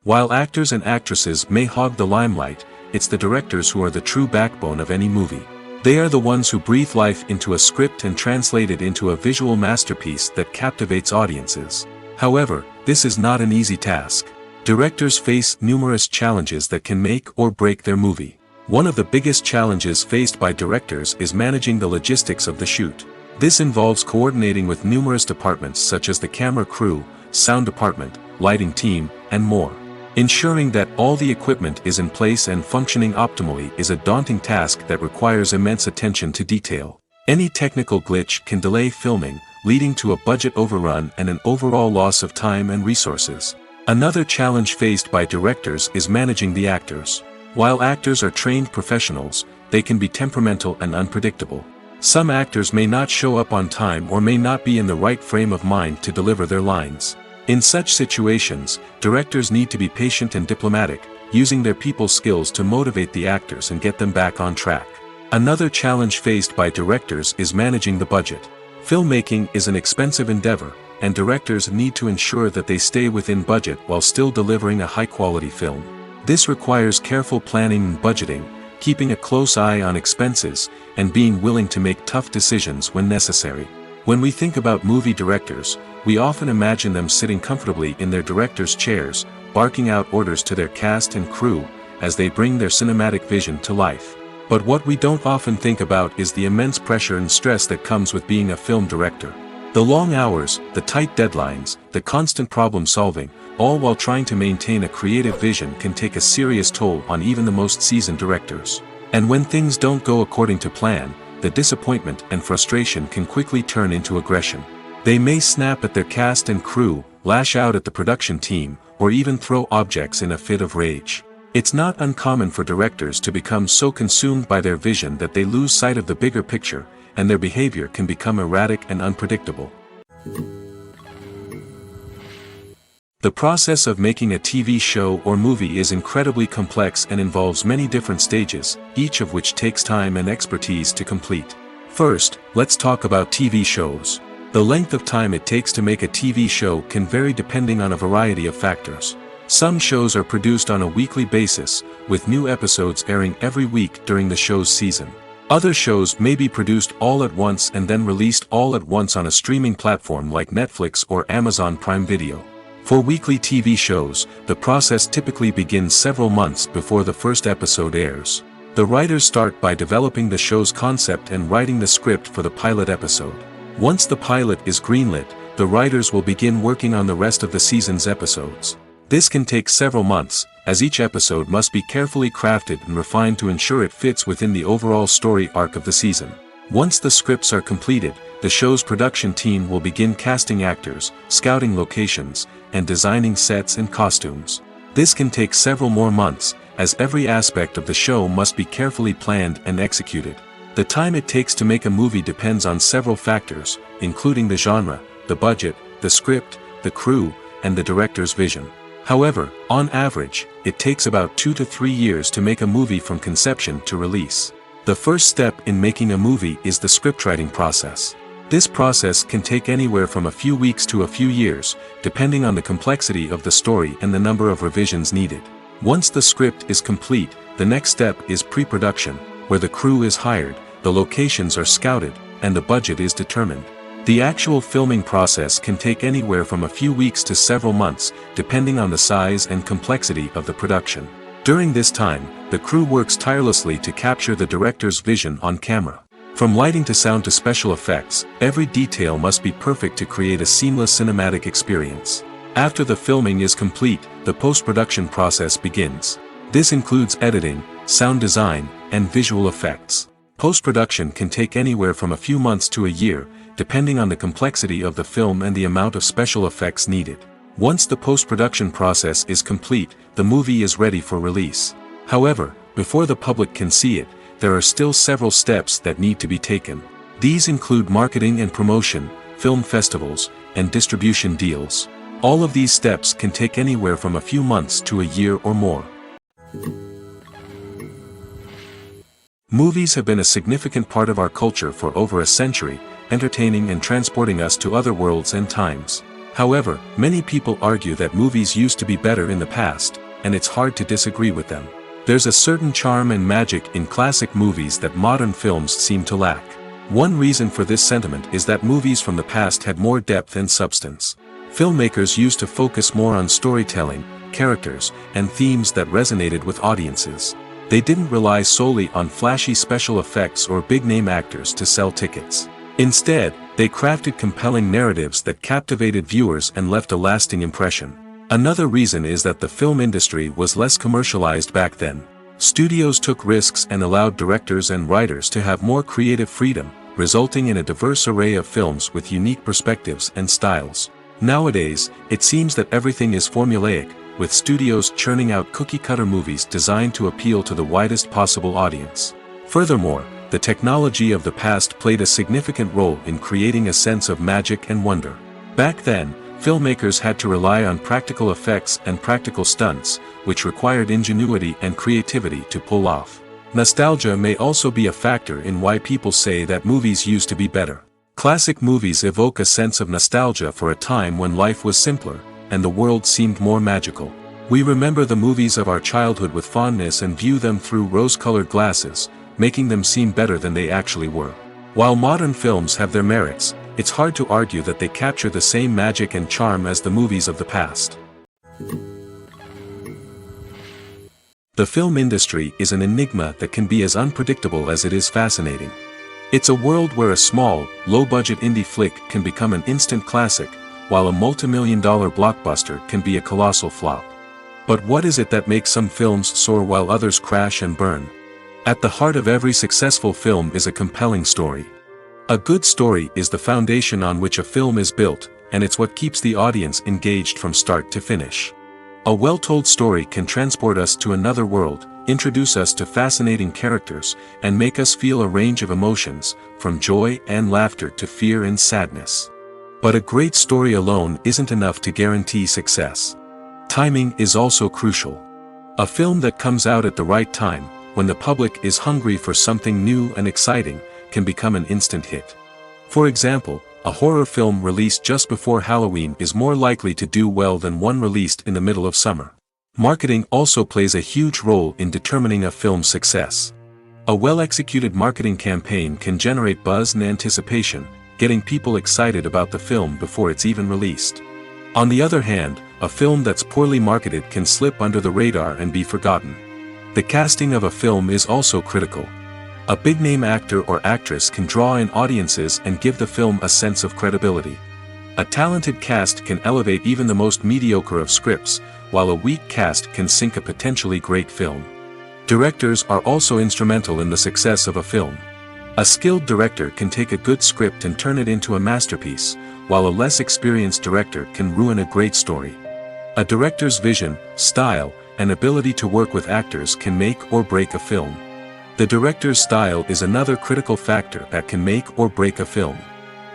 While actors and actresses may hog the limelight, it's the directors who are the true backbone of any movie. They are the ones who breathe life into a script and translate it into a visual masterpiece that captivates audiences. However, this is not an easy task. Directors face numerous challenges that can make or break their movie. One of the biggest challenges faced by directors is managing the logistics of the shoot. This involves coordinating with numerous departments such as the camera crew, sound department, lighting team, and more. Ensuring that all the equipment is in place and functioning optimally is a daunting task that requires immense attention to detail. Any technical glitch can delay filming, leading to a budget overrun and an overall loss of time and resources. Another challenge faced by directors is managing the actors. While actors are trained professionals, they can be temperamental and unpredictable. Some actors may not show up on time or may not be in the right frame of mind to deliver their lines. In such situations, directors need to be patient and diplomatic, using their people skills to motivate the actors and get them back on track. Another challenge faced by directors is managing the budget. Filmmaking is an expensive endeavor, and directors need to ensure that they stay within budget while still delivering a high-quality film. This requires careful planning and budgeting, keeping a close eye on expenses, and being willing to make tough decisions when necessary. When we think about movie directors, we often imagine them sitting comfortably in their director's chairs, barking out orders to their cast and crew, as they bring their cinematic vision to life. But what we don't often think about is the immense pressure and stress that comes with being a film director. The long hours, the tight deadlines, the constant problem solving, all while trying to maintain a creative vision can take a serious toll on even the most seasoned directors. And when things don't go according to plan, the disappointment and frustration can quickly turn into aggression. They may snap at their cast and crew, lash out at the production team, or even throw objects in a fit of rage. It's not uncommon for directors to become so consumed by their vision that they lose sight of the bigger picture, and their behavior can become erratic and unpredictable. The process of making a TV show or movie is incredibly complex and involves many different stages, each of which takes time and expertise to complete. First, let's talk about TV shows. The length of time it takes to make a TV show can vary depending on a variety of factors. Some shows are produced on a weekly basis, with new episodes airing every week during the show's season. Other shows may be produced all at once and then released all at once on a streaming platform like Netflix or Amazon Prime Video. For weekly TV shows, the process typically begins several months before the first episode airs. The writers start by developing the show's concept and writing the script for the pilot episode. Once the pilot is greenlit, the writers will begin working on the rest of the season's episodes. This can take several months, as each episode must be carefully crafted and refined to ensure it fits within the overall story arc of the season. Once the scripts are completed, the show's production team will begin casting actors, scouting locations, and designing sets and costumes. This can take several more months, as every aspect of the show must be carefully planned and executed. The time it takes to make a movie depends on several factors, including the genre, the budget, the script, the crew, and the director's vision. However, on average, it takes about 2 to 3 years to make a movie from conception to release. The first step in making a movie is the scriptwriting process. This process can take anywhere from a few weeks to a few years, depending on the complexity of the story and the number of revisions needed. Once the script is complete, the next step is pre-production, where the crew is hired, the locations are scouted, and the budget is determined. The actual filming process can take anywhere from a few weeks to several months, depending on the size and complexity of the production. During this time, the crew works tirelessly to capture the director's vision on camera. From lighting to sound to special effects, every detail must be perfect to create a seamless cinematic experience. After the filming is complete, the post-production process begins. This includes editing, sound design, and visual effects. Post-production can take anywhere from a few months to a year, depending on the complexity of the film and the amount of special effects needed. Once the post-production process is complete, the movie is ready for release. However, before the public can see it, there are still several steps that need to be taken. These include marketing and promotion, film festivals, and distribution deals. All of these steps can take anywhere from a few months to a year or more. Movies have been a significant part of our culture for over a century, entertaining and transporting us to other worlds and times. However, many people argue that movies used to be better in the past, and it's hard to disagree with them. There's a certain charm and magic in classic movies that modern films seem to lack. One reason for this sentiment is that movies from the past had more depth and substance. Filmmakers used to focus more on storytelling, characters, and themes that resonated with audiences. They didn't rely solely on flashy special effects or big-name actors to sell tickets. Instead, they crafted compelling narratives that captivated viewers and left a lasting impression. Another reason is that the film industry was less commercialized back then. Studios took risks and allowed directors and writers to have more creative freedom, resulting in a diverse array of films with unique perspectives and styles. Nowadays, it seems that everything is formulaic, with studios churning out cookie-cutter movies designed to appeal to the widest possible audience. Furthermore, the technology of the past played a significant role in creating a sense of magic and wonder. Back then, filmmakers had to rely on practical effects and practical stunts, which required ingenuity and creativity to pull off. Nostalgia may also be a factor in why people say that movies used to be better. Classic movies evoke a sense of nostalgia for a time when life was simpler, and the world seemed more magical. We remember the movies of our childhood with fondness and view them through rose-colored glasses, making them seem better than they actually were. While modern films have their merits, it's hard to argue that they capture the same magic and charm as the movies of the past. The film industry is an enigma that can be as unpredictable as it is fascinating. It's a world where a small, low-budget indie flick can become an instant classic, while a multi-million-dollar blockbuster can be a colossal flop. But what is it that makes some films soar while others crash and burn? At the heart of every successful film is a compelling story. A good story is the foundation on which a film is built, and it's what keeps the audience engaged from start to finish. A well-told story can transport us to another world, introduce us to fascinating characters, and make us feel a range of emotions, from joy and laughter to fear and sadness. But a great story alone isn't enough to guarantee success. Timing is also crucial. A film that comes out at the right time, when the public is hungry for something new and exciting, can become an instant hit. For example, a horror film released just before Halloween is more likely to do well than one released in the middle of summer. Marketing also plays a huge role in determining a film's success. A well-executed marketing campaign can generate buzz and anticipation, getting people excited about the film before it's even released. On the other hand, a film that's poorly marketed can slip under the radar and be forgotten. The casting of a film is also critical. A big-name actor or actress can draw in audiences and give the film a sense of credibility. A talented cast can elevate even the most mediocre of scripts, while a weak cast can sink a potentially great film. Directors are also instrumental in the success of a film. A skilled director can take a good script and turn it into a masterpiece, while a less experienced director can ruin a great story. A director's vision, style, and ability to work with actors can make or break a film. The director's style is another critical factor that can make or break a film.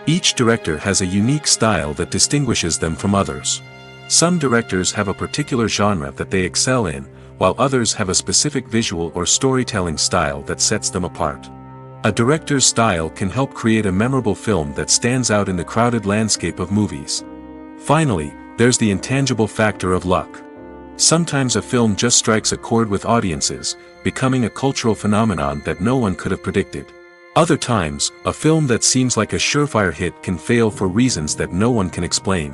Each director has a unique style that distinguishes them from others. Some directors have a particular genre that they excel in, while others have a specific visual or storytelling style that sets them apart. A director's style can help create a memorable film that stands out in the crowded landscape of movies. Finally, there's the intangible factor of luck. Sometimes a film just strikes a chord with audiences, becoming a cultural phenomenon that no one could have predicted. Other times, a film that seems like a surefire hit can fail for reasons that no one can explain.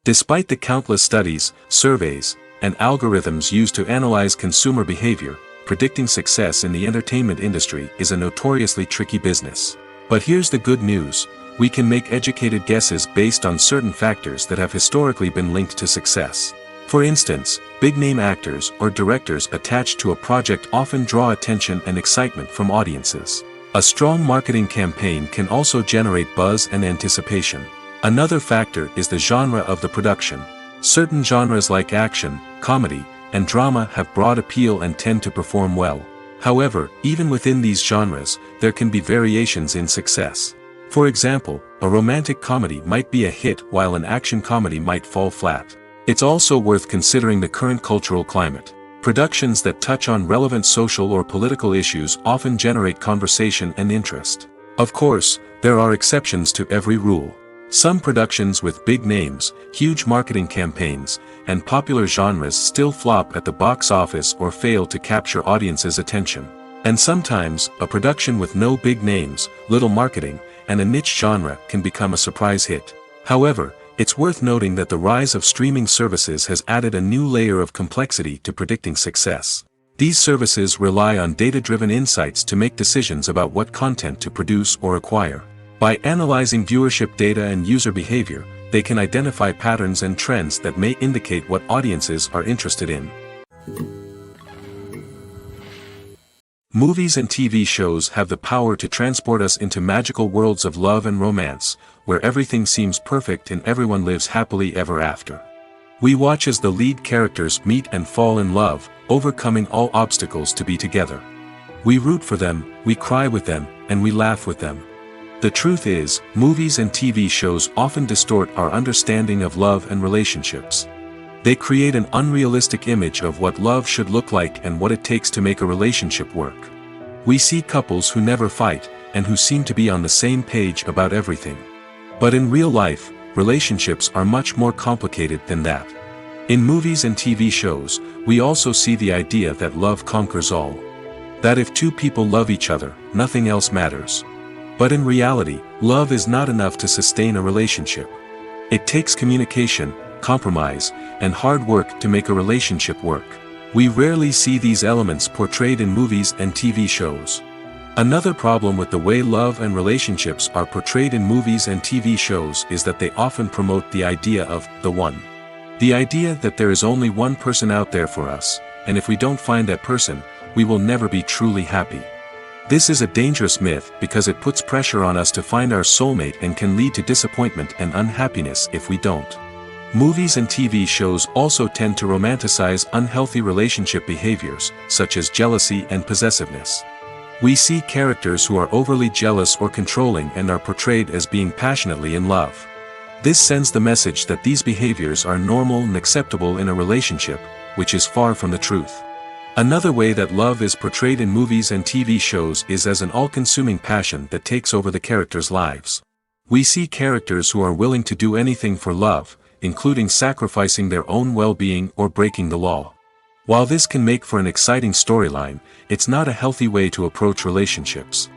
Despite the countless studies, surveys, and algorithms used to analyze consumer behavior, predicting success in the entertainment industry is a notoriously tricky business. But here's the good news: we can make educated guesses based on certain factors that have historically been linked to success. For instance, big-name actors or directors attached to a project often draw attention and excitement from audiences. A strong marketing campaign can also generate buzz and anticipation. Another factor is the genre of the production. Certain genres like action, comedy, and drama have broad appeal and tend to perform well. However, even within these genres, there can be variations in success. For example, a romantic comedy might be a hit while an action comedy might fall flat. It's also worth considering the current cultural climate. Productions that touch on relevant social or political issues often generate conversation and interest. Of course, there are exceptions to every rule. Some productions with big names, huge marketing campaigns, and popular genres still flop at the box office or fail to capture audiences' attention. And sometimes, a production with no big names, little marketing, and a niche genre can become a surprise hit. However, it's worth noting that the rise of streaming services has added a new layer of complexity to predicting success. These services rely on data-driven insights to make decisions about what content to produce or acquire. By analyzing viewership data and user behavior, they can identify patterns and trends that may indicate what audiences are interested in. Movies and TV shows have the power to transport us into magical worlds of love and romance, where everything seems perfect and everyone lives happily ever after. We watch as the lead characters meet and fall in love, overcoming all obstacles to be together. We root for them, we cry with them, and we laugh with them. The truth is, movies and TV shows often distort our understanding of love and relationships. They create an unrealistic image of what love should look like and what it takes to make a relationship work. We see couples who never fight, and who seem to be on the same page about everything. But in real life, relationships are much more complicated than that. In movies and TV shows, we also see the idea that love conquers all. That if two people love each other, nothing else matters. But in reality, love is not enough to sustain a relationship. It takes communication, compromise, and hard work to make a relationship work. We rarely see these elements portrayed in movies and TV shows. Another problem with the way love and relationships are portrayed in movies and TV shows is that they often promote the idea of the one. The idea that there is only one person out there for us, and if we don't find that person, we will never be truly happy. This is a dangerous myth because it puts pressure on us to find our soulmate and can lead to disappointment and unhappiness if we don't. Movies and TV shows also tend to romanticize unhealthy relationship behaviors, such as jealousy and possessiveness. We see characters who are overly jealous or controlling and are portrayed as being passionately in love. This sends the message that these behaviors are normal and acceptable in a relationship, which is far from the truth. Another way that love is portrayed in movies and TV shows is as an all-consuming passion that takes over the characters' lives. We see characters who are willing to do anything for love, including sacrificing their own well-being or breaking the law. While this can make for an exciting storyline, it's not a healthy way to approach relationships.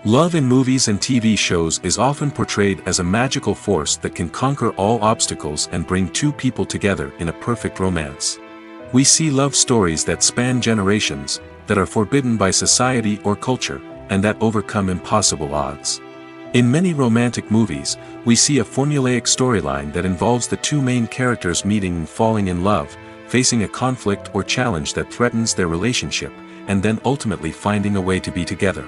Love in movies and TV shows is often portrayed as a magical force that can conquer all obstacles and bring two people together in a perfect romance. We see love stories that span generations, that are forbidden by society or culture, and that overcome impossible odds. In many romantic movies, we see a formulaic storyline that involves the two main characters meeting and falling in love, facing a conflict or challenge that threatens their relationship, and then ultimately finding a way to be together.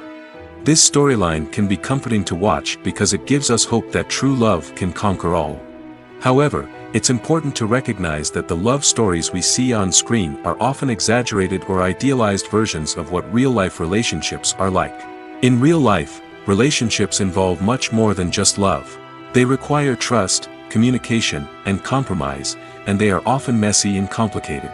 This storyline can be comforting to watch because it gives us hope that true love can conquer all. However, it's important to recognize that the love stories we see on screen are often exaggerated or idealized versions of what real-life relationships are like. In real life, relationships involve much more than just love. They require trust, communication, and compromise, and they are often messy and complicated.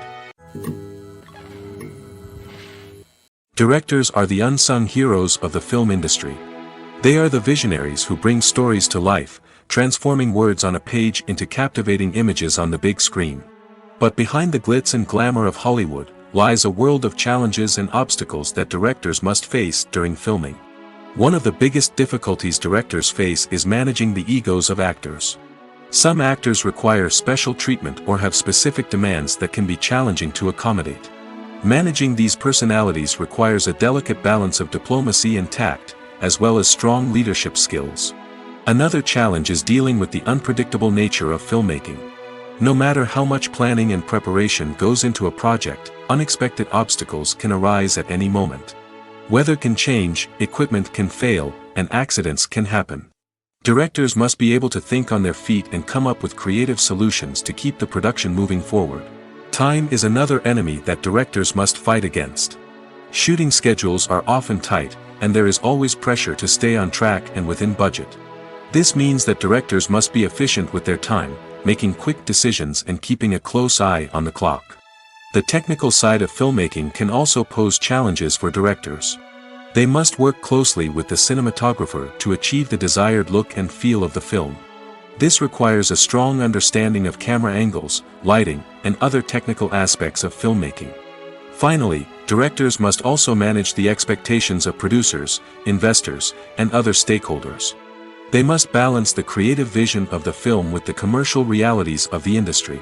Directors are the unsung heroes of the film industry. They are the visionaries who bring stories to life, transforming words on a page into captivating images on the big screen. But behind the glitz and glamour of Hollywood lies a world of challenges and obstacles that directors must face during filming. One of the biggest difficulties directors face is managing the egos of actors. Some actors require special treatment or have specific demands that can be challenging to accommodate. Managing these personalities requires a delicate balance of diplomacy and tact, as well as strong leadership skills. Another challenge is dealing with the unpredictable nature of filmmaking. No matter how much planning and preparation goes into a project, unexpected obstacles can arise at any moment. Weather can change, equipment can fail, and accidents can happen. Directors must be able to think on their feet and come up with creative solutions to keep the production moving forward. Time is another enemy that directors must fight against. Shooting schedules are often tight, and there is always pressure to stay on track and within budget. This means that directors must be efficient with their time, making quick decisions and keeping a close eye on the clock. The technical side of filmmaking can also pose challenges for directors. They must work closely with the cinematographer to achieve the desired look and feel of the film. This requires a strong understanding of camera angles, lighting, and other technical aspects of filmmaking. Finally, directors must also manage the expectations of producers, investors, and other stakeholders. They must balance the creative vision of the film with the commercial realities of the industry.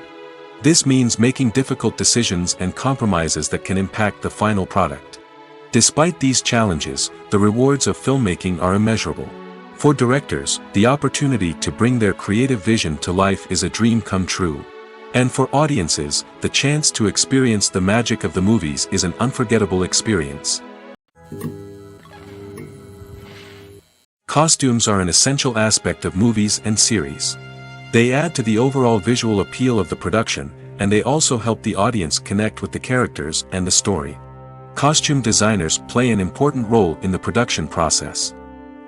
This means making difficult decisions and compromises that can impact the final product. Despite these challenges, the rewards of filmmaking are immeasurable. For directors, the opportunity to bring their creative vision to life is a dream come true. And for audiences, the chance to experience the magic of the movies is an unforgettable experience. Costumes are an essential aspect of movies and series. They add to the overall visual appeal of the production, and they also help the audience connect with the characters and the story. Costume designers play an important role in the production process.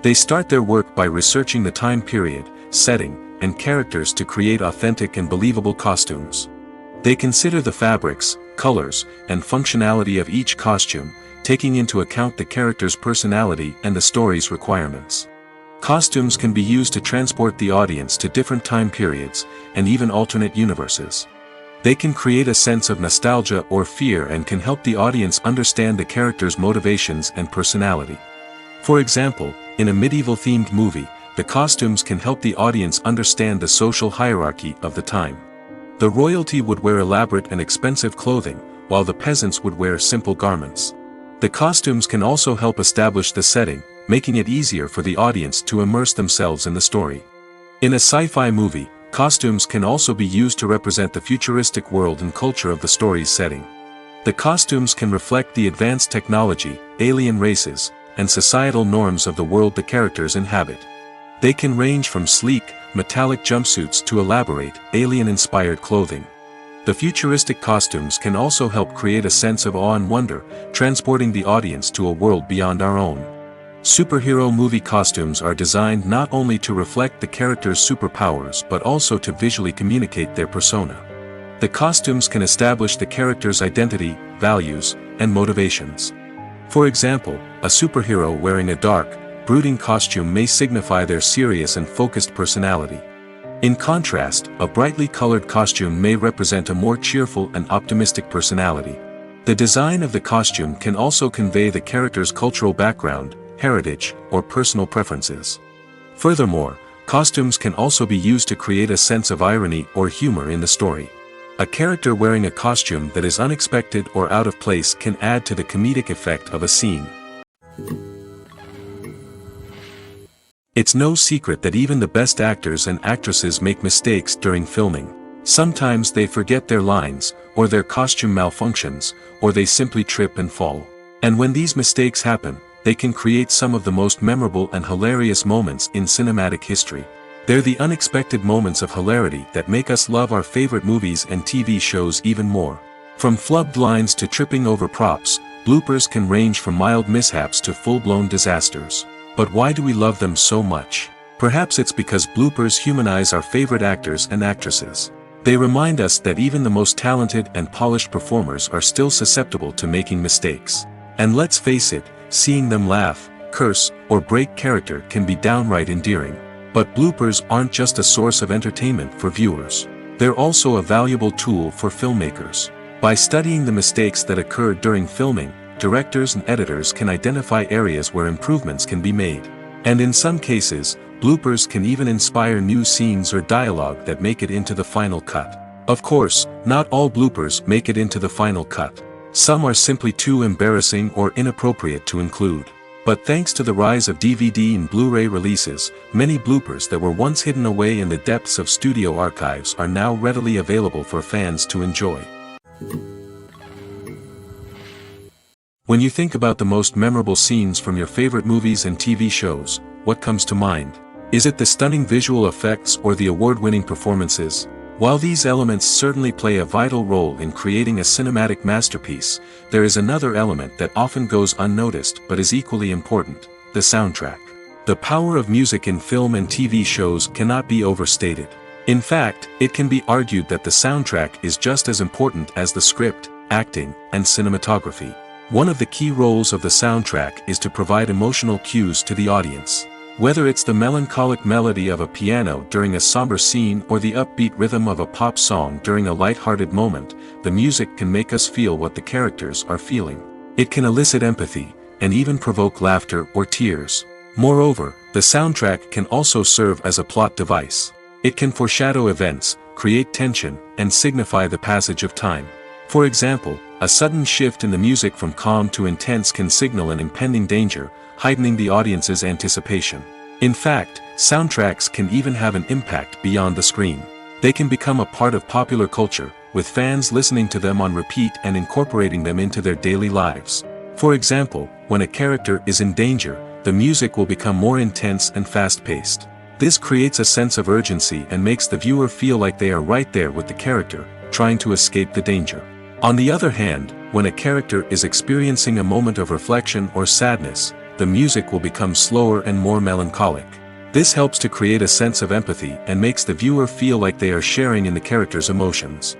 They start their work by researching the time period, setting, and characters to create authentic and believable costumes. They consider the fabrics, colors, and functionality of each costume, taking into account the character's personality and the story's requirements. Costumes can be used to transport the audience to different time periods, and even alternate universes. They can create a sense of nostalgia or fear and can help the audience understand the character's motivations and personality. For example, in a medieval-themed movie, the costumes can help the audience understand the social hierarchy of the time. The royalty would wear elaborate and expensive clothing, while the peasants would wear simple garments. The costumes can also help establish the setting, making it easier for the audience to immerse themselves in the story. In a sci-fi movie, costumes can also be used to represent the futuristic world and culture of the story's setting. The costumes can reflect the advanced technology, alien races, and societal norms of the world the characters inhabit. They can range from sleek, metallic jumpsuits to elaborate, alien-inspired clothing. The futuristic costumes can also help create a sense of awe and wonder, transporting the audience to a world beyond our own. Superhero movie costumes are designed not only to reflect the character's superpowers but also to visually communicate their persona. The costumes can establish the character's identity, values, and motivations. For example, a superhero wearing a dark, brooding costume may signify their serious and focused personality. In contrast, a brightly colored costume may represent a more cheerful and optimistic personality. The design of the costume can also convey the character's cultural background, heritage, or personal preferences. Furthermore, costumes can also be used to create a sense of irony or humor in the story. A character wearing a costume that is unexpected or out of place can add to the comedic effect of a scene. It's no secret that even the best actors and actresses make mistakes during filming. Sometimes they forget their lines, or their costume malfunctions, or they simply trip and fall. And when these mistakes happen, they can create some of the most memorable and hilarious moments in cinematic history. They're the unexpected moments of hilarity that make us love our favorite movies and TV shows even more. From flubbed lines to tripping over props, bloopers can range from mild mishaps to full-blown disasters. But why do we love them so much? Perhaps it's because bloopers humanize our favorite actors and actresses. They remind us that even the most talented and polished performers are still susceptible to making mistakes. And let's face it, seeing them laugh, curse, or break character can be downright endearing. But bloopers aren't just a source of entertainment for viewers. They're also a valuable tool for filmmakers. By studying the mistakes that occurred during filming, directors and editors can identify areas where improvements can be made. And in some cases, bloopers can even inspire new scenes or dialogue that make it into the final cut. Of course, not all bloopers make it into the final cut. Some are simply too embarrassing or inappropriate to include. But thanks to the rise of DVD and Blu-ray releases, many bloopers that were once hidden away in the depths of studio archives are now readily available for fans to enjoy. When you think about the most memorable scenes from your favorite movies and TV shows, what comes to mind? Is it the stunning visual effects or the award-winning performances? While these elements certainly play a vital role in creating a cinematic masterpiece, there is another element that often goes unnoticed but is equally important: the soundtrack. The power of music in film and TV shows cannot be overstated. In fact, it can be argued that the soundtrack is just as important as the script, acting, and cinematography. One of the key roles of the soundtrack is to provide emotional cues to the audience. Whether it's the melancholic melody of a piano during a somber scene or the upbeat rhythm of a pop song during a light-hearted moment, the music can make us feel what the characters are feeling. It can elicit empathy, and even provoke laughter or tears. Moreover, the soundtrack can also serve as a plot device. It can foreshadow events, create tension, and signify the passage of time. For example, a sudden shift in the music from calm to intense can signal an impending danger, heightening the audience's anticipation. In fact, soundtracks can even have an impact beyond the screen. They can become a part of popular culture, with fans listening to them on repeat and incorporating them into their daily lives. For example, when a character is in danger, the music will become more intense and fast-paced. This creates a sense of urgency and makes the viewer feel like they are right there with the character, trying to escape the danger. On the other hand, when a character is experiencing a moment of reflection or sadness, the music will become slower and more melancholic. This helps to create a sense of empathy and makes the viewer feel like they are sharing in the character's emotions.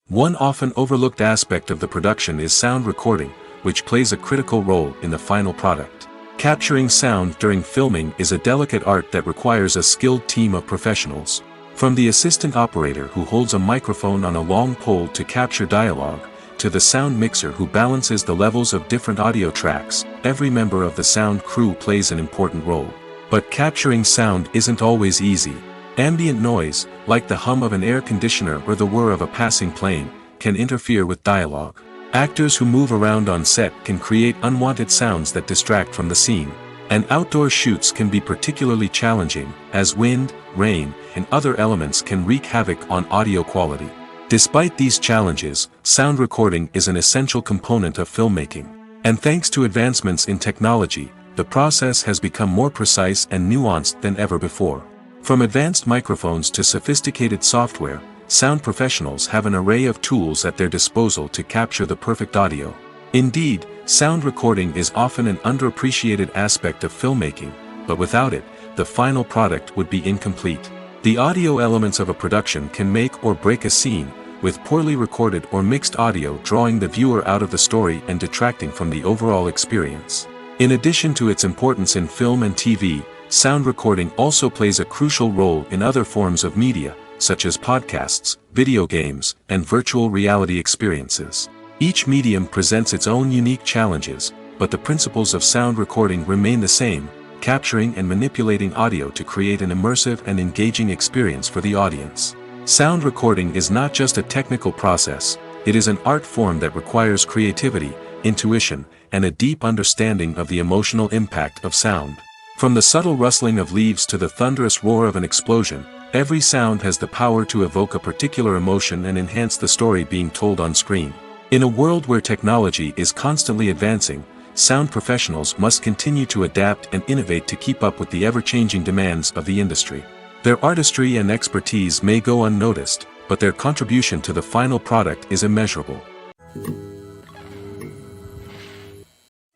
One often overlooked aspect of the production is sound recording, which plays a critical role in the final product. Capturing sound during filming is a delicate art that requires a skilled team of professionals. From the assistant operator who holds a microphone on a long pole to capture dialogue, to the sound mixer who balances the levels of different audio tracks, every member of the sound crew plays an important role. But capturing sound isn't always easy. Ambient noise, like the hum of an air conditioner or the whir of a passing plane, can interfere with dialogue. Actors who move around on set can create unwanted sounds that distract from the scene. And outdoor shoots can be particularly challenging, as wind, rain, and other elements can wreak havoc on audio quality. Despite these challenges, sound recording is an essential component of filmmaking. And thanks to advancements in technology, the process has become more precise and nuanced than ever before. From advanced microphones to sophisticated software, sound professionals have an array of tools at their disposal to capture the perfect audio. Indeed, sound recording is often an underappreciated aspect of filmmaking, but without it, the final product would be incomplete. The audio elements of a production can make or break a scene, with poorly recorded or mixed audio drawing the viewer out of the story and detracting from the overall experience. In addition to its importance in film and TV, sound recording also plays a crucial role in other forms of media, such as podcasts, video games, and virtual reality experiences. Each medium presents its own unique challenges, but the principles of sound recording remain the same: capturing and manipulating audio to create an immersive and engaging experience for the audience. Sound recording is not just a technical process, it is an art form that requires creativity, intuition, and a deep understanding of the emotional impact of sound. From the subtle rustling of leaves to the thunderous roar of an explosion, every sound has the power to evoke a particular emotion and enhance the story being told on screen. In a world where technology is constantly advancing, sound professionals must continue to adapt and innovate to keep up with the ever-changing demands of the industry. Their artistry and expertise may go unnoticed, but their contribution to the final product is immeasurable.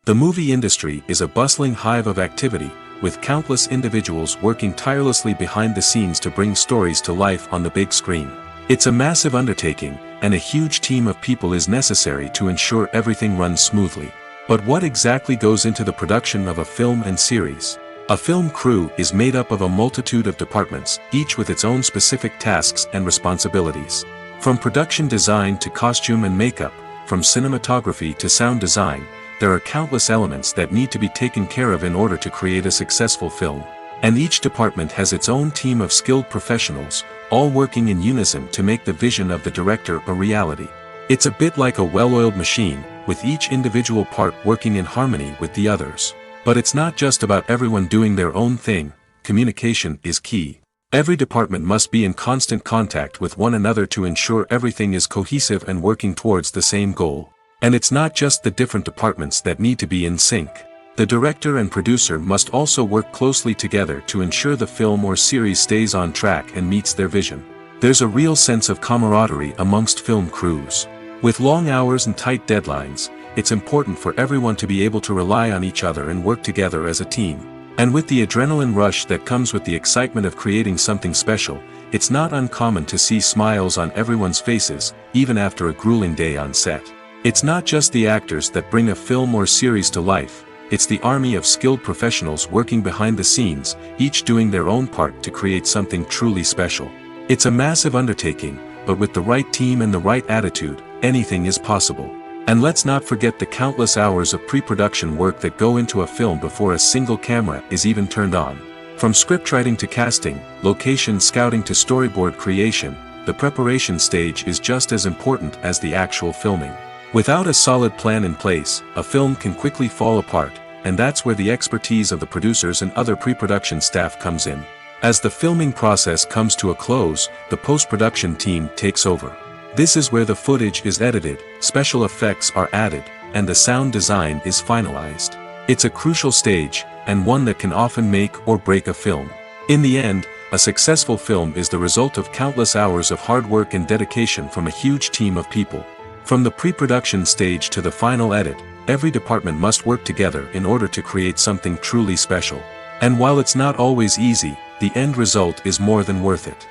The movie industry is a bustling hive of activity, with countless individuals working tirelessly behind the scenes to bring stories to life on the big screen. It's a massive undertaking, and a huge team of people is necessary to ensure everything runs smoothly. But what exactly goes into the production of a film and series? A film crew is made up of a multitude of departments, each with its own specific tasks and responsibilities. From production design to costume and makeup, from cinematography to sound design, there are countless elements that need to be taken care of in order to create a successful film. And each department has its own team of skilled professionals, all working in unison to make the vision of the director a reality. It's a bit like a well-oiled machine, with each individual part working in harmony with the others. But it's not just about everyone doing their own thing. Communication is key. Every department must be in constant contact with one another to ensure everything is cohesive and working towards the same goal. And it's not just the different departments that need to be in sync. The director and producer must also work closely together to ensure the film or series stays on track and meets their vision. There's a real sense of camaraderie amongst film crews. With long hours and tight deadlines, it's important for everyone to be able to rely on each other and work together as a team. And with the adrenaline rush that comes with the excitement of creating something special, it's not uncommon to see smiles on everyone's faces, even after a grueling day on set. It's not just the actors that bring a film or series to life, it's the army of skilled professionals working behind the scenes, each doing their own part to create something truly special. It's a massive undertaking, but with the right team and the right attitude, anything is possible. And let's not forget the countless hours of pre-production work that go into a film before a single camera is even turned on. From scriptwriting to casting, location scouting to storyboard creation, the preparation stage is just as important as the actual filming. Without a solid plan in place, a film can quickly fall apart, and that's where the expertise of the producers and other pre-production staff comes in. As the filming process comes to a close, the post-production team takes over. This is where the footage is edited, special effects are added, and the sound design is finalized. It's a crucial stage, and one that can often make or break a film. In the end, a successful film is the result of countless hours of hard work and dedication from a huge team of people. From the pre-production stage to the final edit, every department must work together in order to create something truly special. And while it's not always easy, the end result is more than worth it.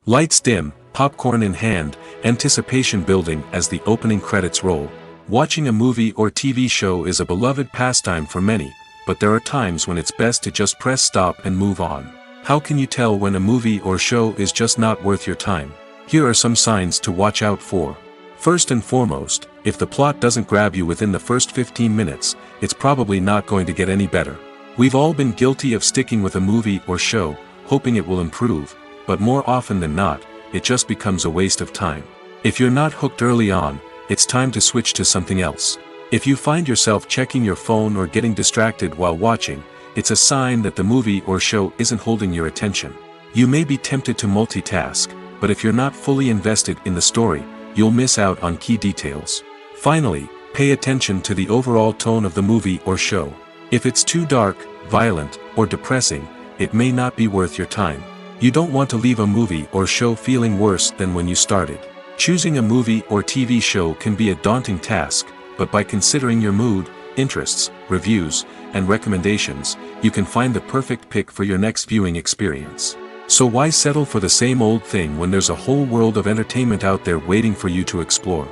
Lights dim, popcorn in hand, anticipation building as the opening credits roll. Watching a movie or TV show is a beloved pastime for many, but there are times when it's best to just press stop and move on. How can you tell when a movie or show is just not worth your time? Here are some signs to watch out for. First and foremost, if the plot doesn't grab you within the first 15 minutes, it's probably not going to get any better. We've all been guilty of sticking with a movie or show, hoping it will improve, but more often than not, it just becomes a waste of time. If you're not hooked early on, it's time to switch to something else. If you find yourself checking your phone or getting distracted while watching, it's a sign that the movie or show isn't holding your attention. You may be tempted to multitask, but if you're not fully invested in the story, you'll miss out on key details. Finally, pay attention to the overall tone of the movie or show. If it's too dark, violent, or depressing, it may not be worth your time. You don't want to leave a movie or show feeling worse than when you started. Choosing a movie or TV show can be a daunting task, but by considering your mood, interests, reviews, and recommendations, you can find the perfect pick for your next viewing experience. So why settle for the same old thing when there's a whole world of entertainment out there waiting for you to explore?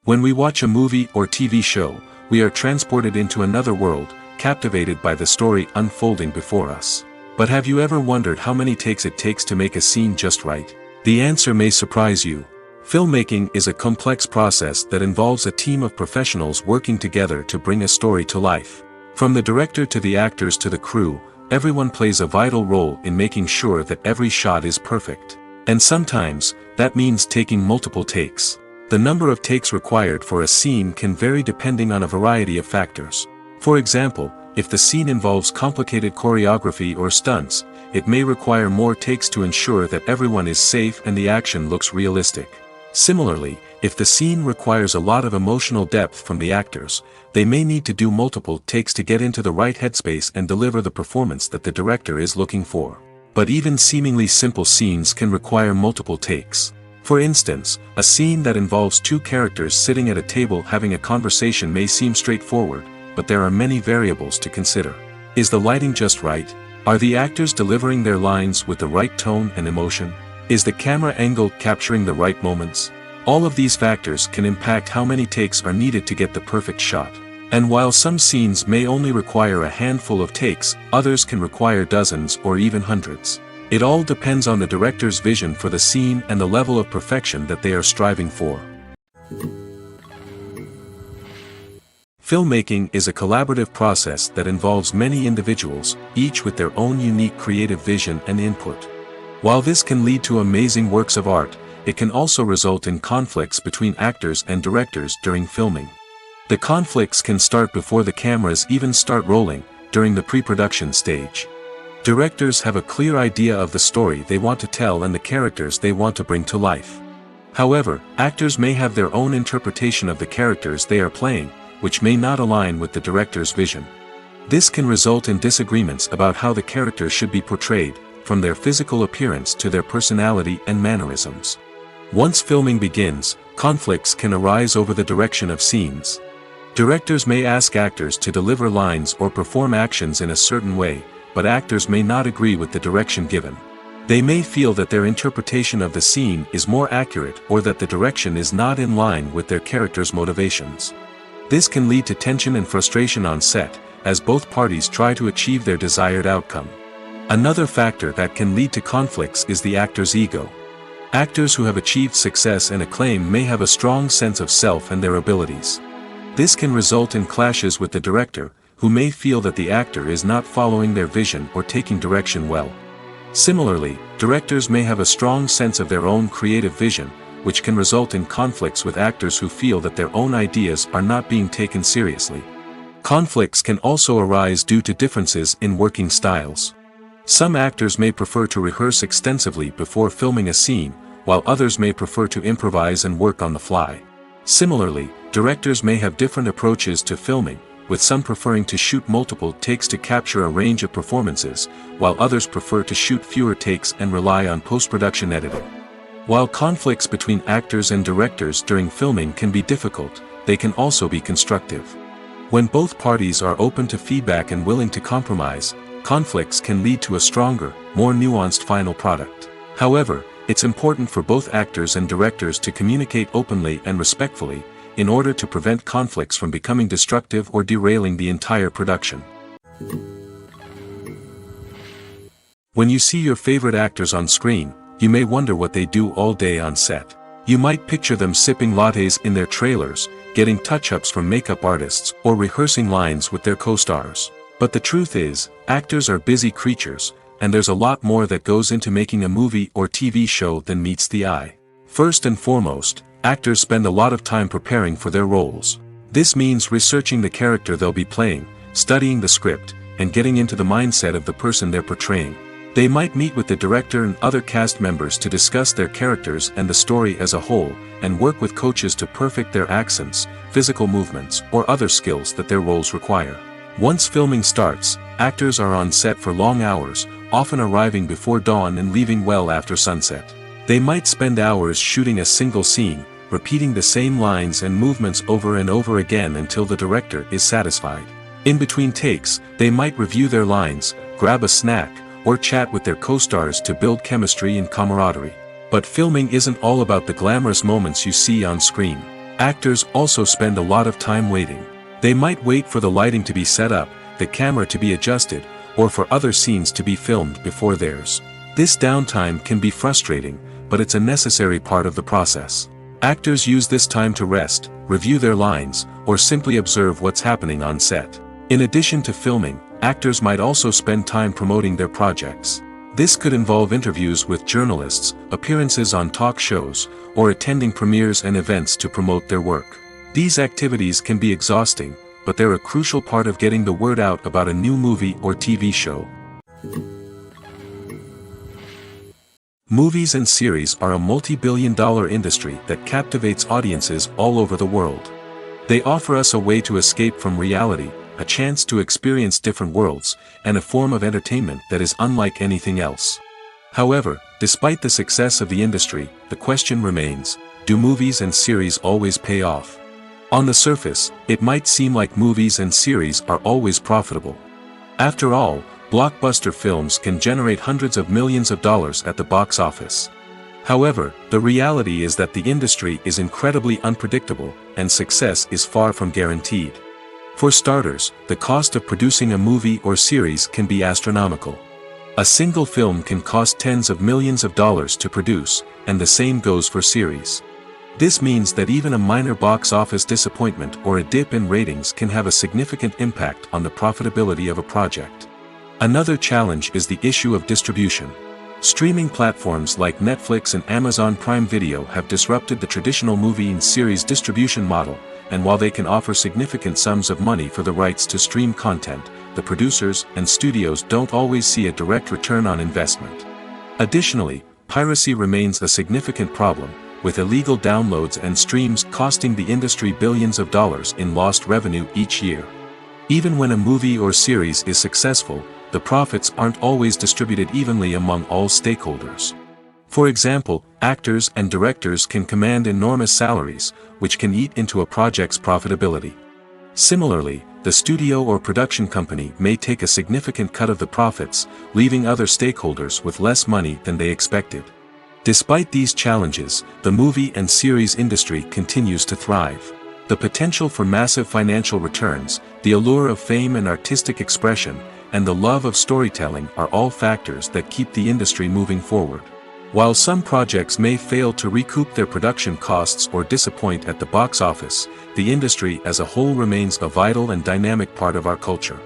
When we watch a movie or TV show, we are transported into another world, captivated by the story unfolding before us. But have you ever wondered how many takes it takes to make a scene just right? The answer may surprise you. Filmmaking is a complex process that involves a team of professionals working together to bring a story to life. From the director to the actors to the crew, everyone plays a vital role in making sure that every shot is perfect. And sometimes, that means taking multiple takes. The number of takes required for a scene can vary depending on a variety of factors. For example, if the scene involves complicated choreography or stunts, it may require more takes to ensure that everyone is safe and the action looks realistic. Similarly, if the scene requires a lot of emotional depth from the actors, they may need to do multiple takes to get into the right headspace and deliver the performance that the director is looking for. But even seemingly simple scenes can require multiple takes. For instance, a scene that involves two characters sitting at a table having a conversation may seem straightforward, but there are many variables to consider. Is the lighting just right? Are the actors delivering their lines with the right tone and emotion? Is the camera angle capturing the right moments? All of these factors can impact how many takes are needed to get the perfect shot. And while some scenes may only require a handful of takes, others can require dozens or even hundreds. It all depends on the director's vision for the scene and the level of perfection that they are striving for. Filmmaking is a collaborative process that involves many individuals, each with their own unique creative vision and input. While this can lead to amazing works of art, it can also result in conflicts between actors and directors during filming. The conflicts can start before the cameras even start rolling, during the pre-production stage. Directors have a clear idea of the story they want to tell and the characters they want to bring to life. However, actors may have their own interpretation of the characters they are playing, which may not align with the director's vision. This can result in disagreements about how the characters should be portrayed, from their physical appearance to their personality and mannerisms. Once filming begins, conflicts can arise over the direction of scenes. Directors may ask actors to deliver lines or perform actions in a certain way, but actors may not agree with the direction given. They may feel that their interpretation of the scene is more accurate or that the direction is not in line with their character's motivations. This can lead to tension and frustration on set, as both parties try to achieve their desired outcome. Another factor that can lead to conflicts is the actor's ego. Actors who have achieved success and acclaim may have a strong sense of self and their abilities. This can result in clashes with the director, who may feel that the actor is not following their vision or taking direction well. Similarly, directors may have a strong sense of their own creative vision, which can result in conflicts with actors who feel that their own ideas are not being taken seriously. Conflicts can also arise due to differences in working styles. Some actors may prefer to rehearse extensively before filming a scene, while others may prefer to improvise and work on the fly. Similarly, directors may have different approaches to filming, with some preferring to shoot multiple takes to capture a range of performances, while others prefer to shoot fewer takes and rely on post-production editing. While conflicts between actors and directors during filming can be difficult, they can also be constructive. When both parties are open to feedback and willing to compromise, conflicts can lead to a stronger, more nuanced final product. However, it's important for both actors and directors to communicate openly and respectfully, in order to prevent conflicts from becoming destructive or derailing the entire production. When you see your favorite actors on screen, you may wonder what they do all day on set. You might picture them sipping lattes in their trailers, getting touch-ups from makeup artists, or rehearsing lines with their co-stars. But the truth is, actors are busy creatures, and there's a lot more that goes into making a movie or TV show than meets the eye. First and foremost, actors spend a lot of time preparing for their roles. This means researching the character they'll be playing, studying the script, and getting into the mindset of the person they're portraying. They might meet with the director and other cast members to discuss their characters and the story as a whole, and work with coaches to perfect their accents, physical movements, or other skills that their roles require. Once filming starts, actors are on set for long hours, often arriving before dawn and leaving well after sunset. They might spend hours shooting a single scene, repeating the same lines and movements over and over again until the director is satisfied. In between takes, they might review their lines, grab a snack, or chat with their co-stars to build chemistry and camaraderie. But filming isn't all about the glamorous moments you see on screen. Actors also spend a lot of time waiting. They might wait for the lighting to be set up, the camera to be adjusted, or for other scenes to be filmed before theirs. This downtime can be frustrating, but it's a necessary part of the process. Actors use this time to rest, review their lines, or simply observe what's happening on set. In addition to filming, actors might also spend time promoting their projects. This could involve interviews with journalists, appearances on talk shows, or attending premieres and events to promote their work. These activities can be exhausting, but they're a crucial part of getting the word out about a new movie or TV show. Movies and series are a multi-billion-dollar industry that captivates audiences all over the world. They offer us a way to escape from reality, a chance to experience different worlds, and a form of entertainment that is unlike anything else. However, despite the success of the industry, the question remains, do movies and series always pay off? On the surface, it might seem like movies and series are always profitable. After all, blockbuster films can generate hundreds of millions of dollars at the box office. However, the reality is that the industry is incredibly unpredictable, and success is far from guaranteed. For starters, the cost of producing a movie or series can be astronomical. A single film can cost tens of millions of dollars to produce, and the same goes for series. This means that even a minor box office disappointment or a dip in ratings can have a significant impact on the profitability of a project. Another challenge is the issue of distribution. Streaming platforms like Netflix and Amazon Prime Video have disrupted the traditional movie and series distribution model, and while they can offer significant sums of money for the rights to stream content, the producers and studios don't always see a direct return on investment. Additionally, piracy remains a significant problem, with illegal downloads and streams costing the industry billions of dollars in lost revenue each year. Even when a movie or series is successful, the profits aren't always distributed evenly among all stakeholders. For example, actors and directors can command enormous salaries, which can eat into a project's profitability. Similarly, the studio or production company may take a significant cut of the profits, leaving other stakeholders with less money than they expected. Despite these challenges, the movie and series industry continues to thrive. The potential for massive financial returns, the allure of fame and artistic expression, and the love of storytelling are all factors that keep the industry moving forward. While some projects may fail to recoup their production costs or disappoint at the box office, the industry as a whole remains a vital and dynamic part of our culture.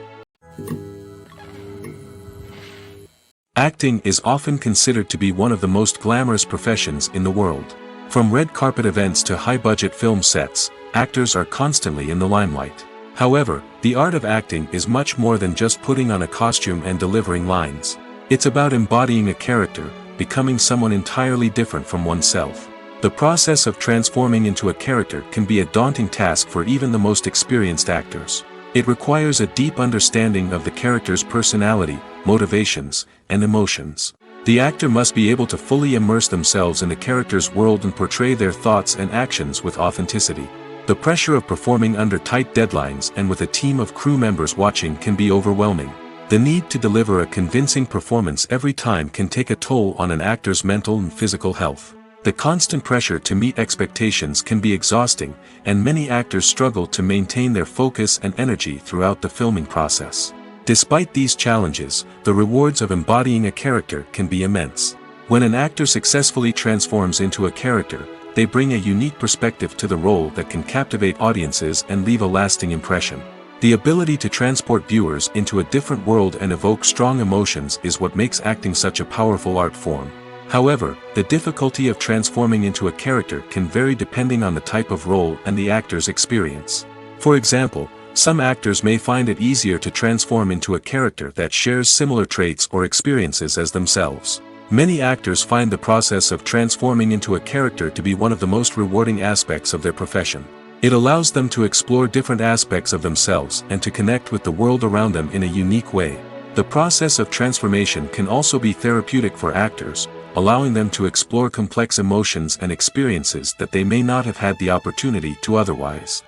Acting is often considered to be one of the most glamorous professions in the world. From red carpet events to high-budget film sets, actors are constantly in the limelight. However, the art of acting is much more than just putting on a costume and delivering lines. It's about embodying a character, becoming someone entirely different from oneself. The process of transforming into a character can be a daunting task for even the most experienced actors. It requires a deep understanding of the character's personality, motivations, and emotions. The actor must be able to fully immerse themselves in the character's world and portray their thoughts and actions with authenticity. The pressure of performing under tight deadlines and with a team of crew members watching can be overwhelming. The need to deliver a convincing performance every time can take a toll on an actor's mental and physical health. The constant pressure to meet expectations can be exhausting, and many actors struggle to maintain their focus and energy throughout the filming process. Despite these challenges, the rewards of embodying a character can be immense. When an actor successfully transforms into a character, they bring a unique perspective to the role that can captivate audiences and leave a lasting impression. The ability to transport viewers into a different world and evoke strong emotions is what makes acting such a powerful art form. However, the difficulty of transforming into a character can vary depending on the type of role and the actor's experience. For example, some actors may find it easier to transform into a character that shares similar traits or experiences as themselves. Many actors find the process of transforming into a character to be one of the most rewarding aspects of their profession. It allows them to explore different aspects of themselves and to connect with the world around them in a unique way. The process of transformation can also be therapeutic for actors, allowing them to explore complex emotions and experiences that they may not have had the opportunity to otherwise.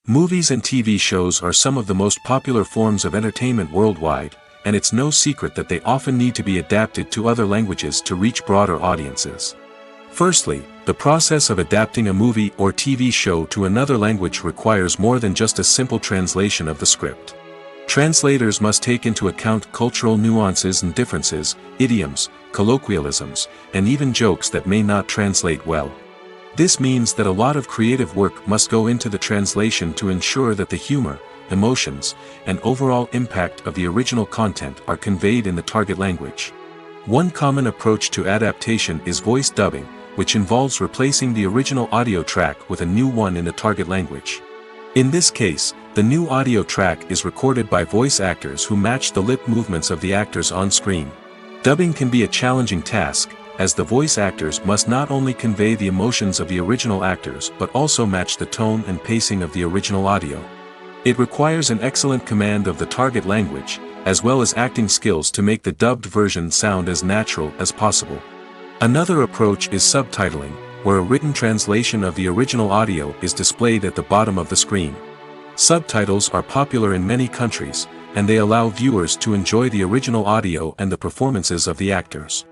Movies and TV shows are some of the most popular forms of entertainment worldwide, and it's no secret that they often need to be adapted to other languages to reach broader audiences. Firstly, the process of adapting a movie or TV show to another language requires more than just a simple translation of the script. Translators must take into account cultural nuances and differences, idioms, colloquialisms, and even jokes that may not translate well. This means that a lot of creative work must go into the translation to ensure that the humor, emotions, and overall impact of the original content are conveyed in the target language. One common approach to adaptation is voice dubbing, which involves replacing the original audio track with a new one in the target language. In this case, the new audio track is recorded by voice actors who match the lip movements of the actors on screen. Dubbing can be a challenging task, as the voice actors must not only convey the emotions of the original actors but also match the tone and pacing of the original audio. It requires an excellent command of the target language, as well as acting skills to make the dubbed version sound as natural as possible. Another approach is subtitling, where a written translation of the original audio is displayed at the bottom of the screen. Subtitles are popular in many countries, and they allow viewers to enjoy the original audio and the performances of the actors.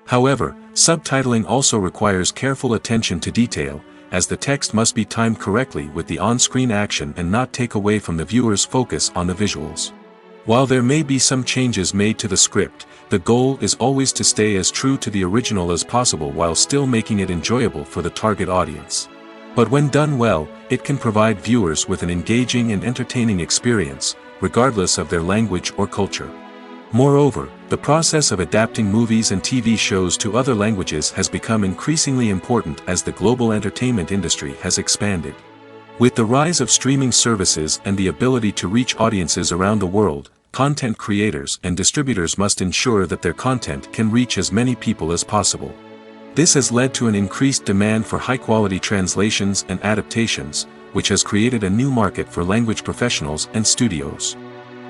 However, subtitling also requires careful attention to detail, as the text must be timed correctly with the on-screen action and not take away from the viewer's focus on the visuals. While there may be some changes made to the script, the goal is always to stay as true to the original as possible while still making it enjoyable for the target audience. But when done well, it can provide viewers with an engaging and entertaining experience, regardless of their language or culture. Moreover, the process of adapting movies and TV shows to other languages has become increasingly important as the global entertainment industry has expanded. With the rise of streaming services and the ability to reach audiences around the world, content creators and distributors must ensure that their content can reach as many people as possible. This has led to an increased demand for high-quality translations and adaptations, which has created a new market for language professionals and studios.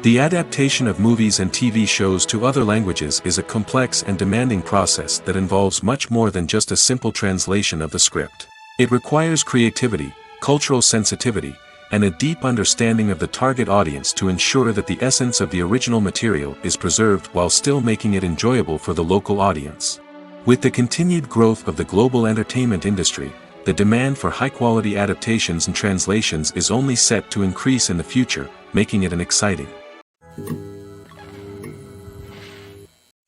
The adaptation of movies and TV shows to other languages is a complex and demanding process that involves much more than just a simple translation of the script. It requires creativity, cultural sensitivity, and a deep understanding of the target audience to ensure that the essence of the original material is preserved while still making it enjoyable for the local audience. With the continued growth of the global entertainment industry, the demand for high-quality adaptations and translations is only set to increase in the future, making it exciting.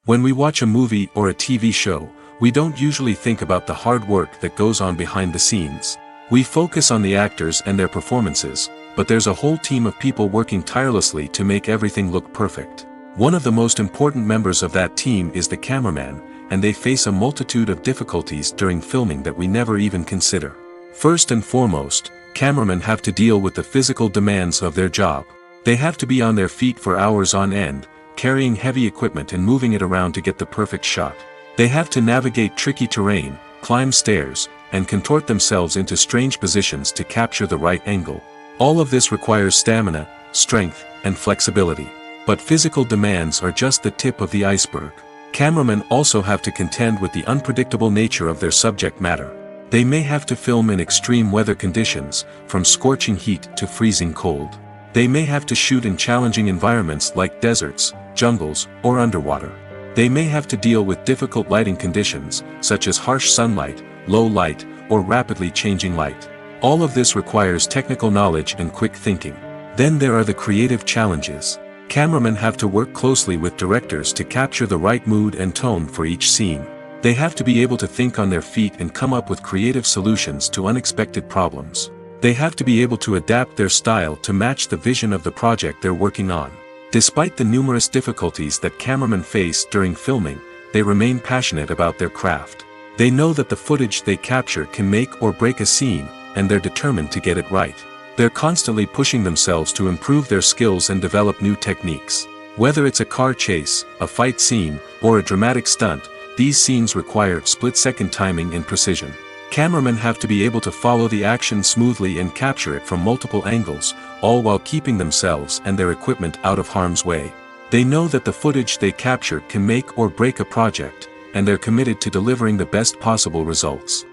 When we watch a movie or a TV show, we don't usually think about the hard work that goes on behind the scenes. We focus on the actors and their performances, but there's a whole team of people working tirelessly to make everything look perfect. One of the most important members of that team is the cameraman, and they face a multitude of difficulties during filming that we never even consider. First and foremost, cameramen have to deal with the physical demands of their job. They have to be on their feet for hours on end, carrying heavy equipment and moving it around to get the perfect shot. They have to navigate tricky terrain, climb stairs, and contort themselves into strange positions to capture the right angle. All of this requires stamina, strength, and flexibility. But physical demands are just the tip of the iceberg. Cameramen also have to contend with the unpredictable nature of their subject matter. They may have to film in extreme weather conditions, from scorching heat to freezing cold. They may have to shoot in challenging environments like deserts, jungles, or underwater. They may have to deal with difficult lighting conditions, such as harsh sunlight, low light, or rapidly changing light. All of this requires technical knowledge and quick thinking. Then there are the creative challenges. Cameramen have to work closely with directors to capture the right mood and tone for each scene. They have to be able to think on their feet and come up with creative solutions to unexpected problems. They have to be able to adapt their style to match the vision of the project they're working on. Despite the numerous difficulties that cameramen face during filming, they remain passionate about their craft. They know that the footage they capture can make or break a scene, and they're determined to get it right. They're constantly pushing themselves to improve their skills and develop new techniques. Whether it's a car chase, a fight scene, or a dramatic stunt, these scenes require split-second timing and precision. Cameramen have to be able to follow the action smoothly and capture it from multiple angles, all while keeping themselves and their equipment out of harm's way. They know that the footage they capture can make or break a project, and they're committed to delivering the best possible results.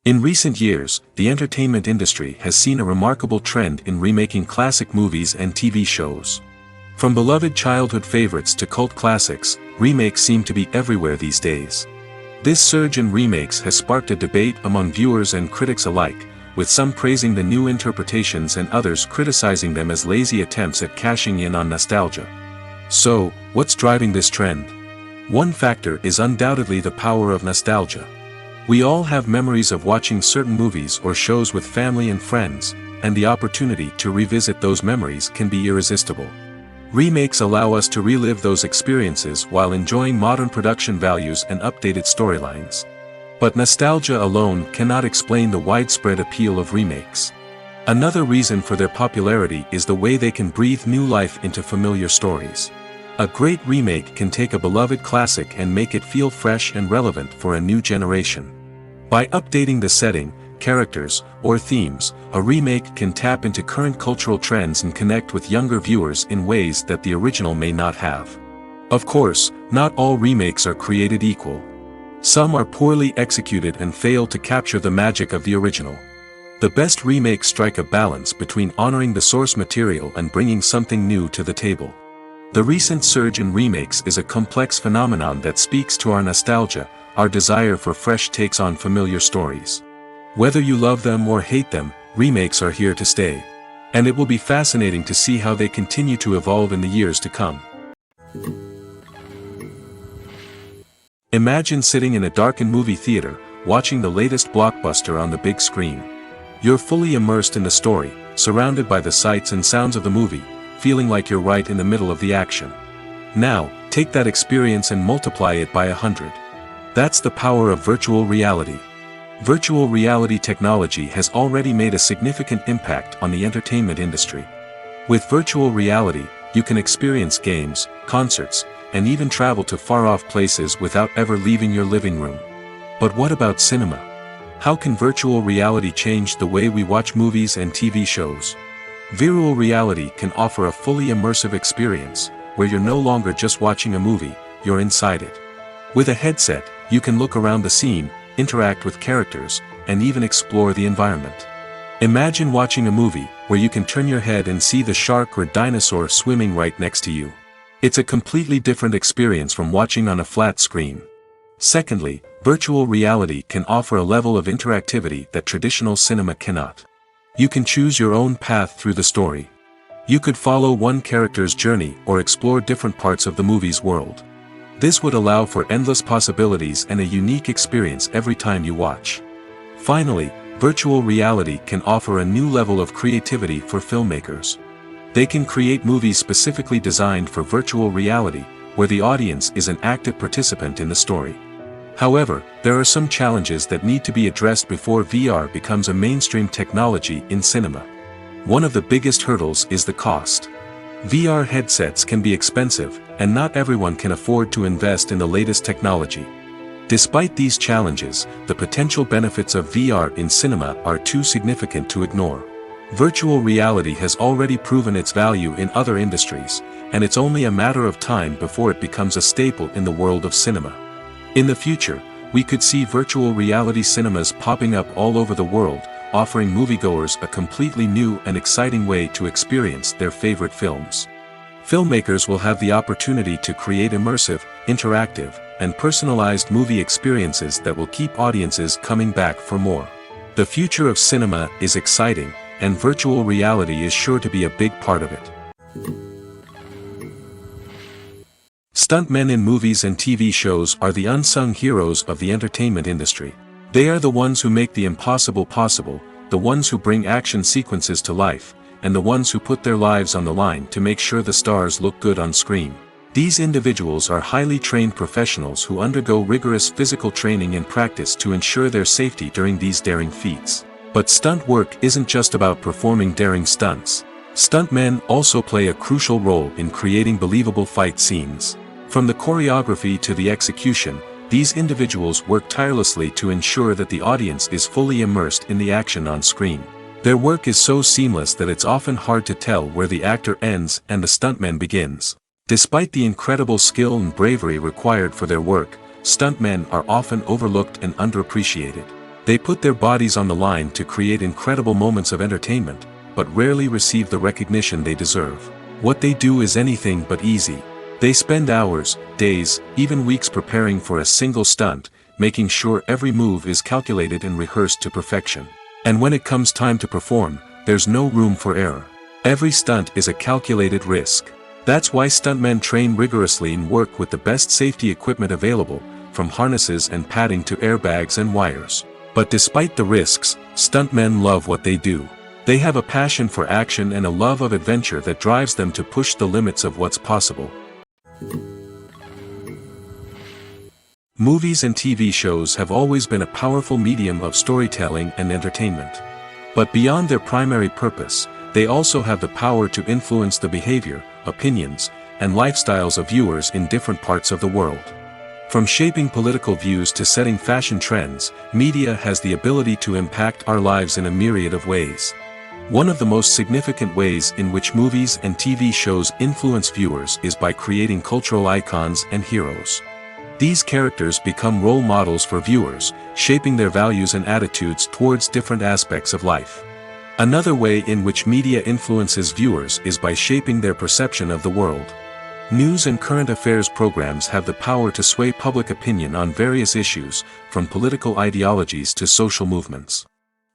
In recent years, the entertainment industry has seen a remarkable trend in remaking classic movies and TV shows. From beloved childhood favorites to cult classics, remakes seem to be everywhere these days. This surge in remakes has sparked a debate among viewers and critics alike, with some praising the new interpretations and others criticizing them as lazy attempts at cashing in on nostalgia. So, what's driving this trend? One factor is undoubtedly the power of nostalgia. We all have memories of watching certain movies or shows with family and friends, and the opportunity to revisit those memories can be irresistible. Remakes allow us to relive those experiences while enjoying modern production values and updated storylines. But nostalgia alone cannot explain the widespread appeal of remakes. Another reason for their popularity is the way they can breathe new life into familiar stories. A great remake can take a beloved classic and make it feel fresh and relevant for a new generation. By updating the setting, characters, or themes, a remake can tap into current cultural trends and connect with younger viewers in ways that the original may not have. Of course, not all remakes are created equal. Some are poorly executed and fail to capture the magic of the original. The best remakes strike a balance between honoring the source material and bringing something new to the table. The recent surge in remakes is a complex phenomenon that speaks to our nostalgia, our desire for fresh takes on familiar stories. Whether you love them or hate them, remakes are here to stay. And it will be fascinating to see how they continue to evolve in the years to come. Imagine sitting in a darkened movie theater, watching the latest blockbuster on the big screen. You're fully immersed in the story, surrounded by the sights and sounds of the movie, feeling like you're right in the middle of the action. Now, take that experience and multiply it by 100. That's the power of virtual reality. Virtual reality technology has already made a significant impact on the entertainment industry. With virtual reality, you can experience games, concerts, and even travel to far-off places without ever leaving your living room. But what about cinema? How can virtual reality change the way we watch movies and TV shows? Virtual reality can offer a fully immersive experience, where you're no longer just watching a movie, you're inside it. With a headset, you can look around the scene, interact with characters, and even explore the environment. Imagine watching a movie, where you can turn your head and see the shark or dinosaur swimming right next to you. It's a completely different experience from watching on a flat screen. Secondly, virtual reality can offer a level of interactivity that traditional cinema cannot. You can choose your own path through the story. You could follow one character's journey or explore different parts of the movie's world. This would allow for endless possibilities and a unique experience every time you watch. Finally, virtual reality can offer a new level of creativity for filmmakers. They can create movies specifically designed for virtual reality, where the audience is an active participant in the story. However, there are some challenges that need to be addressed before VR becomes a mainstream technology in cinema. One of the biggest hurdles is the cost. VR headsets can be expensive, and not everyone can afford to invest in the latest technology. Despite these challenges, the potential benefits of VR in cinema are too significant to ignore. Virtual reality has already proven its value in other industries, and it's only a matter of time before it becomes a staple in the world of cinema. In the future, we could see virtual reality cinemas popping up all over the world, offering moviegoers a completely new and exciting way to experience their favorite films. Filmmakers will have the opportunity to create immersive, interactive, and personalized movie experiences that will keep audiences coming back for more. The future of cinema is exciting, and virtual reality is sure to be a big part of it. Stuntmen in movies and TV shows are the unsung heroes of the entertainment industry. They are the ones who make the impossible possible, the ones who bring action sequences to life, and the ones who put their lives on the line to make sure the stars look good on screen. These individuals are highly trained professionals who undergo rigorous physical training and practice to ensure their safety during these daring feats. But stunt work isn't just about performing daring stunts. Stuntmen also play a crucial role in creating believable fight scenes. From the choreography to the execution, these individuals work tirelessly to ensure that the audience is fully immersed in the action on screen. Their work is so seamless that it's often hard to tell where the actor ends and the stuntman begins. Despite the incredible skill and bravery required for their work, stuntmen are often overlooked and underappreciated. They put their bodies on the line to create incredible moments of entertainment, but rarely receive the recognition they deserve. What they do is anything but easy. They spend hours, days, even weeks preparing for a single stunt, making sure every move is calculated and rehearsed to perfection. And when it comes time to perform, there's no room for error. Every stunt is a calculated risk. That's why stuntmen train rigorously and work with the best safety equipment available, from harnesses and padding to airbags and wires. But despite the risks, stuntmen love what they do. They have a passion for action and a love of adventure that drives them to push the limits of what's possible. Movies and TV shows have always been a powerful medium of storytelling and entertainment. But beyond their primary purpose, they also have the power to influence the behavior, opinions, and lifestyles of viewers in different parts of the world. From shaping political views to setting fashion trends, media has the ability to impact our lives in a myriad of ways. One of the most significant ways in which movies and TV shows influence viewers is by creating cultural icons and heroes. These characters become role models for viewers, shaping their values and attitudes towards different aspects of life. Another way in which media influences viewers is by shaping their perception of the world. News and current affairs programs have the power to sway public opinion on various issues, from political ideologies to social movements.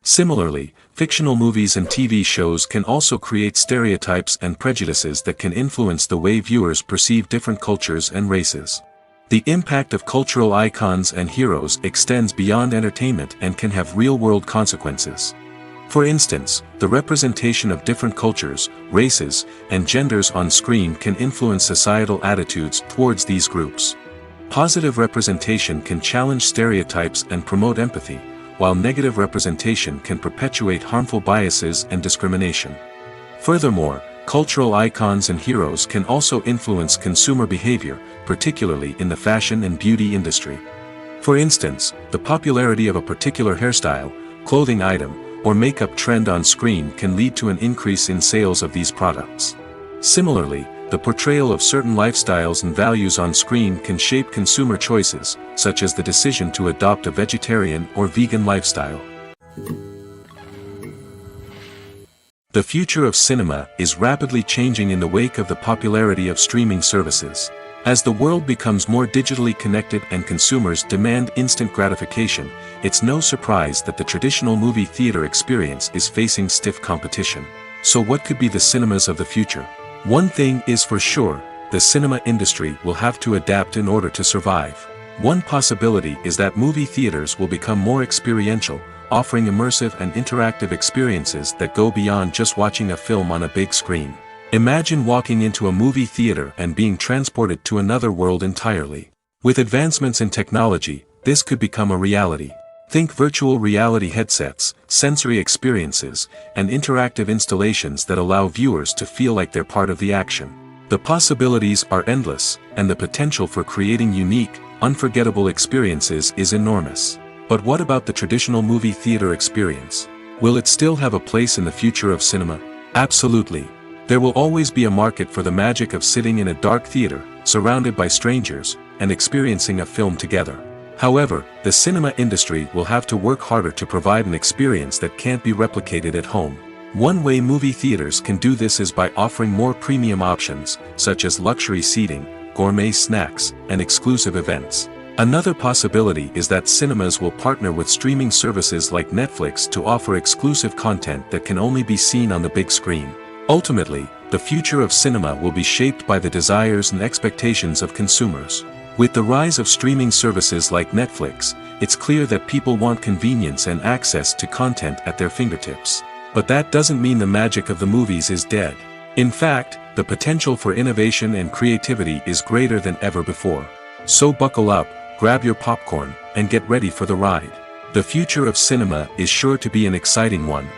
Similarly, fictional movies and TV shows can also create stereotypes and prejudices that can influence the way viewers perceive different cultures and races. The impact of cultural icons and heroes extends beyond entertainment and can have real-world consequences. For instance, the representation of different cultures, races, and genders on screen can influence societal attitudes towards these groups. Positive representation can challenge stereotypes and promote empathy, while negative representation can perpetuate harmful biases and discrimination. Furthermore, cultural icons and heroes can also influence consumer behavior, particularly in the fashion and beauty industry. For instance, the popularity of a particular hairstyle, clothing item, or makeup trend on screen can lead to an increase in sales of these products. Similarly, the portrayal of certain lifestyles and values on screen can shape consumer choices, such as the decision to adopt a vegetarian or vegan lifestyle. The future of cinema is rapidly changing in the wake of the popularity of streaming services. As the world becomes more digitally connected and consumers demand instant gratification, it's no surprise that the traditional movie theater experience is facing stiff competition. So what could be the cinemas of the future? One thing is for sure, the cinema industry will have to adapt in order to survive. One possibility is that movie theaters will become more experiential, offering immersive and interactive experiences that go beyond just watching a film on a big screen. Imagine walking into a movie theater and being transported to another world entirely. With advancements in technology, this could become a reality. Think virtual reality headsets, sensory experiences, and interactive installations that allow viewers to feel like they're part of the action. The possibilities are endless, and the potential for creating unique, unforgettable experiences is enormous. But what about the traditional movie theater experience? Will it still have a place in the future of cinema? Absolutely. There will always be a market for the magic of sitting in a dark theater, surrounded by strangers, and experiencing a film together. However, the cinema industry will have to work harder to provide an experience that can't be replicated at home. One way movie theaters can do this is by offering more premium options, such as luxury seating, gourmet snacks, and exclusive events. Another possibility is that cinemas will partner with streaming services like Netflix to offer exclusive content that can only be seen on the big screen. Ultimately, the future of cinema will be shaped by the desires and expectations of consumers. With the rise of streaming services like Netflix, it's clear that people want convenience and access to content at their fingertips. But that doesn't mean the magic of the movies is dead. In fact, the potential for innovation and creativity is greater than ever before. So buckle up, grab your popcorn, and get ready for the ride. The future of cinema is sure to be an exciting one.